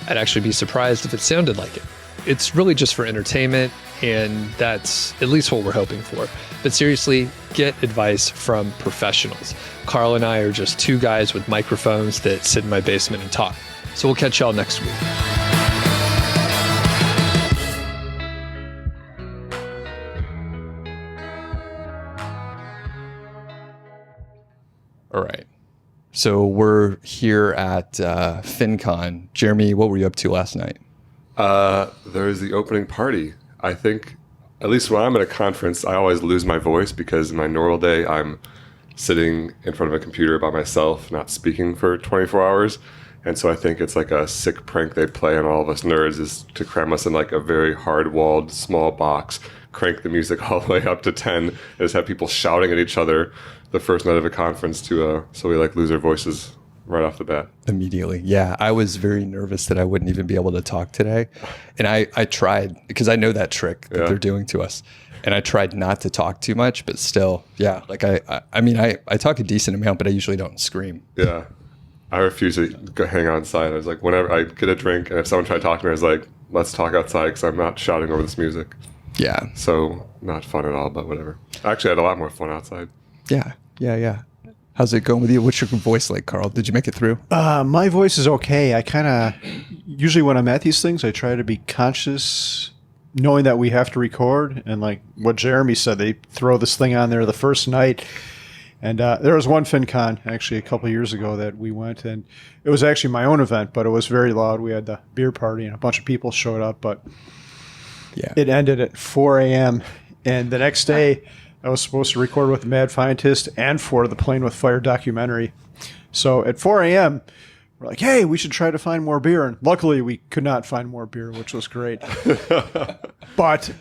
I'd actually be surprised if it sounded like it. It's really just for entertainment, and that's at least what we're hoping for. But seriously, get advice from professionals. Carl and I are just 2 guys with microphones that sit in my basement and talk. So we'll catch y'all next week. All right. So we're here at FinCon. Jeremy, what were you up to last night? There's the opening party. I think, at least when I'm at a conference, I always lose my voice because in my normal day, I'm sitting in front of a computer by myself, not speaking for 24 hours. And so I think it's like a sick prank they play on all of us nerds is to cram us in like a very hard-walled small box, crank the music all the way up to 10, and just have people shouting at each other the first night of a conference so we like lose our voices right off the bat. Immediately. Yeah. I was very nervous that I wouldn't even be able to talk today. And I tried, because I know that trick that they're doing to us. And I tried not to talk too much, but still, yeah. Like I talk a decent amount, but I usually don't scream. Yeah. I refuse to go hang outside. I was like, whenever I get a drink and if someone tried to talk to me, I was like, let's talk outside because I'm not shouting over this music. Yeah. So not fun at all, but whatever. I actually had a lot more fun outside. Yeah. How's it going with you? What's your voice like, Carl? Did you make it through? My voice is okay. I kind of, usually when I'm at these things, I try to be conscious, knowing that we have to record. And like what Jeremy said, they throw this thing on there the first night. And there was one FinCon actually a couple of years ago that we went, and it was actually my own event, but it was very loud. We had the beer party and a bunch of people showed up, but it ended at 4 a.m. And the next day, I was supposed to record with the Mad Scientist and for the Playing with Fire documentary. So at 4 a.m., we're like, hey, we should try to find more beer. And luckily, we could not find more beer, which was great. But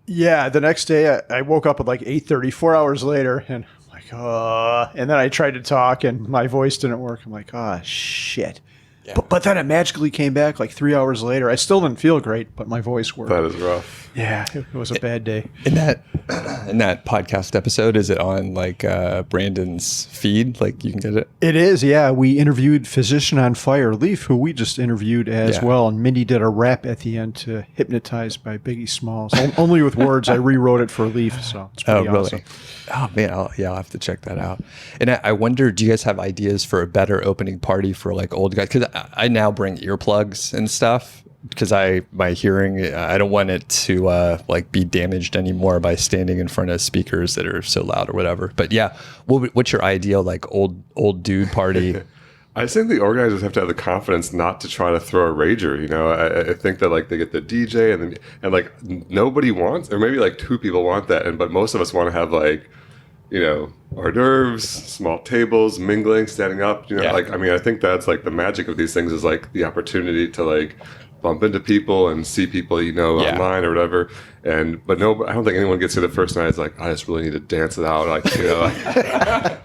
yeah, the next day, I woke up at like 8:30, 4 hours later, and I'm like, and then I tried to talk, and my voice didn't work. I'm like, oh, shit. Yeah. But then it magically came back like 3 hours later. I still didn't feel great, but my voice worked. That is rough. Yeah, it was a bad day. In that podcast episode, is it on like Brandon's feed? Like you can get it? It is, yeah. We interviewed Physician on Fire, Leaf, who we just interviewed as well. And Mindy did a rap at the end to Hypnotized by Biggie Smalls. Only with words. I rewrote it for Leaf, so it's pretty awesome. Oh, man. I'll have to check that out. And I wonder, do you guys have ideas for a better opening party for like old guys? Because I now bring earplugs and stuff because my hearing, I don't want it to like be damaged anymore by standing in front of speakers that are so loud or whatever. But yeah, what's your ideal like old dude party? I just think the organizers have to have the confidence not to try to throw a rager. You know, I think that like they get the DJ and like nobody wants, or maybe like 2 people want that, but most of us want to have like, you know, hors d'oeuvres, small tables, mingling, standing up. You know, like I mean, I think that's like the magic of these things is like the opportunity to like bump into people and see people you know online or whatever. But no, I don't think anyone gets to the first night. It's like I just really need to dance it out, like you know.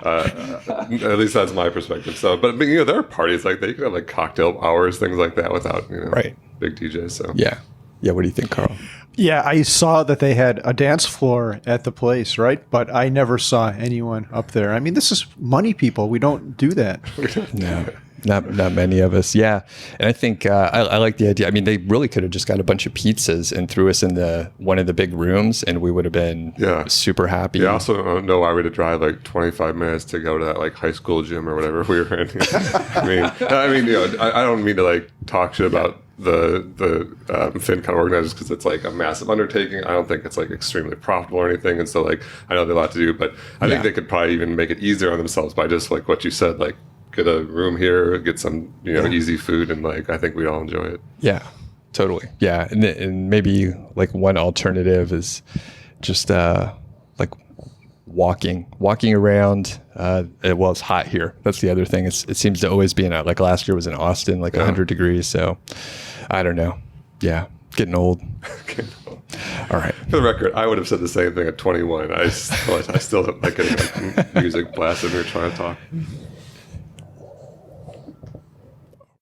At least that's my perspective. So, but you know, there are parties like that. You can have like cocktail hours, things like that, without big DJs. So yeah. What do you think, Carl? Yeah, I saw that they had a dance floor at the place, right? But I never saw anyone up there. I mean, this is money people. We don't do that. No. Not many of us, yeah. And I think I like the idea. I mean, they really could have just got a bunch of pizzas and threw us in one of the big rooms, and we would have been super happy. Yeah, I also don't know why we had to drive like 25 minutes to go to that like high school gym or whatever we were in. I mean, you know, I don't mean to like talk shit about the FinCon organizers because it's like a massive undertaking. I don't think it's like extremely profitable or anything, and so like I know there's a lot to do, but I think they could probably even make it easier on themselves by just like what you said, like get a room here, get some easy food, and like I think we'd all enjoy it. Yeah, totally. Yeah, and maybe like one alternative is just like walking around. Well, it's hot here. That's the other thing. It seems to always be like last year was in Austin, like 100 degrees. So I don't know. Yeah. Getting old. All right. For the record, I would have said the same thing at 21. I still don't like getting music blasted when we're trying to talk.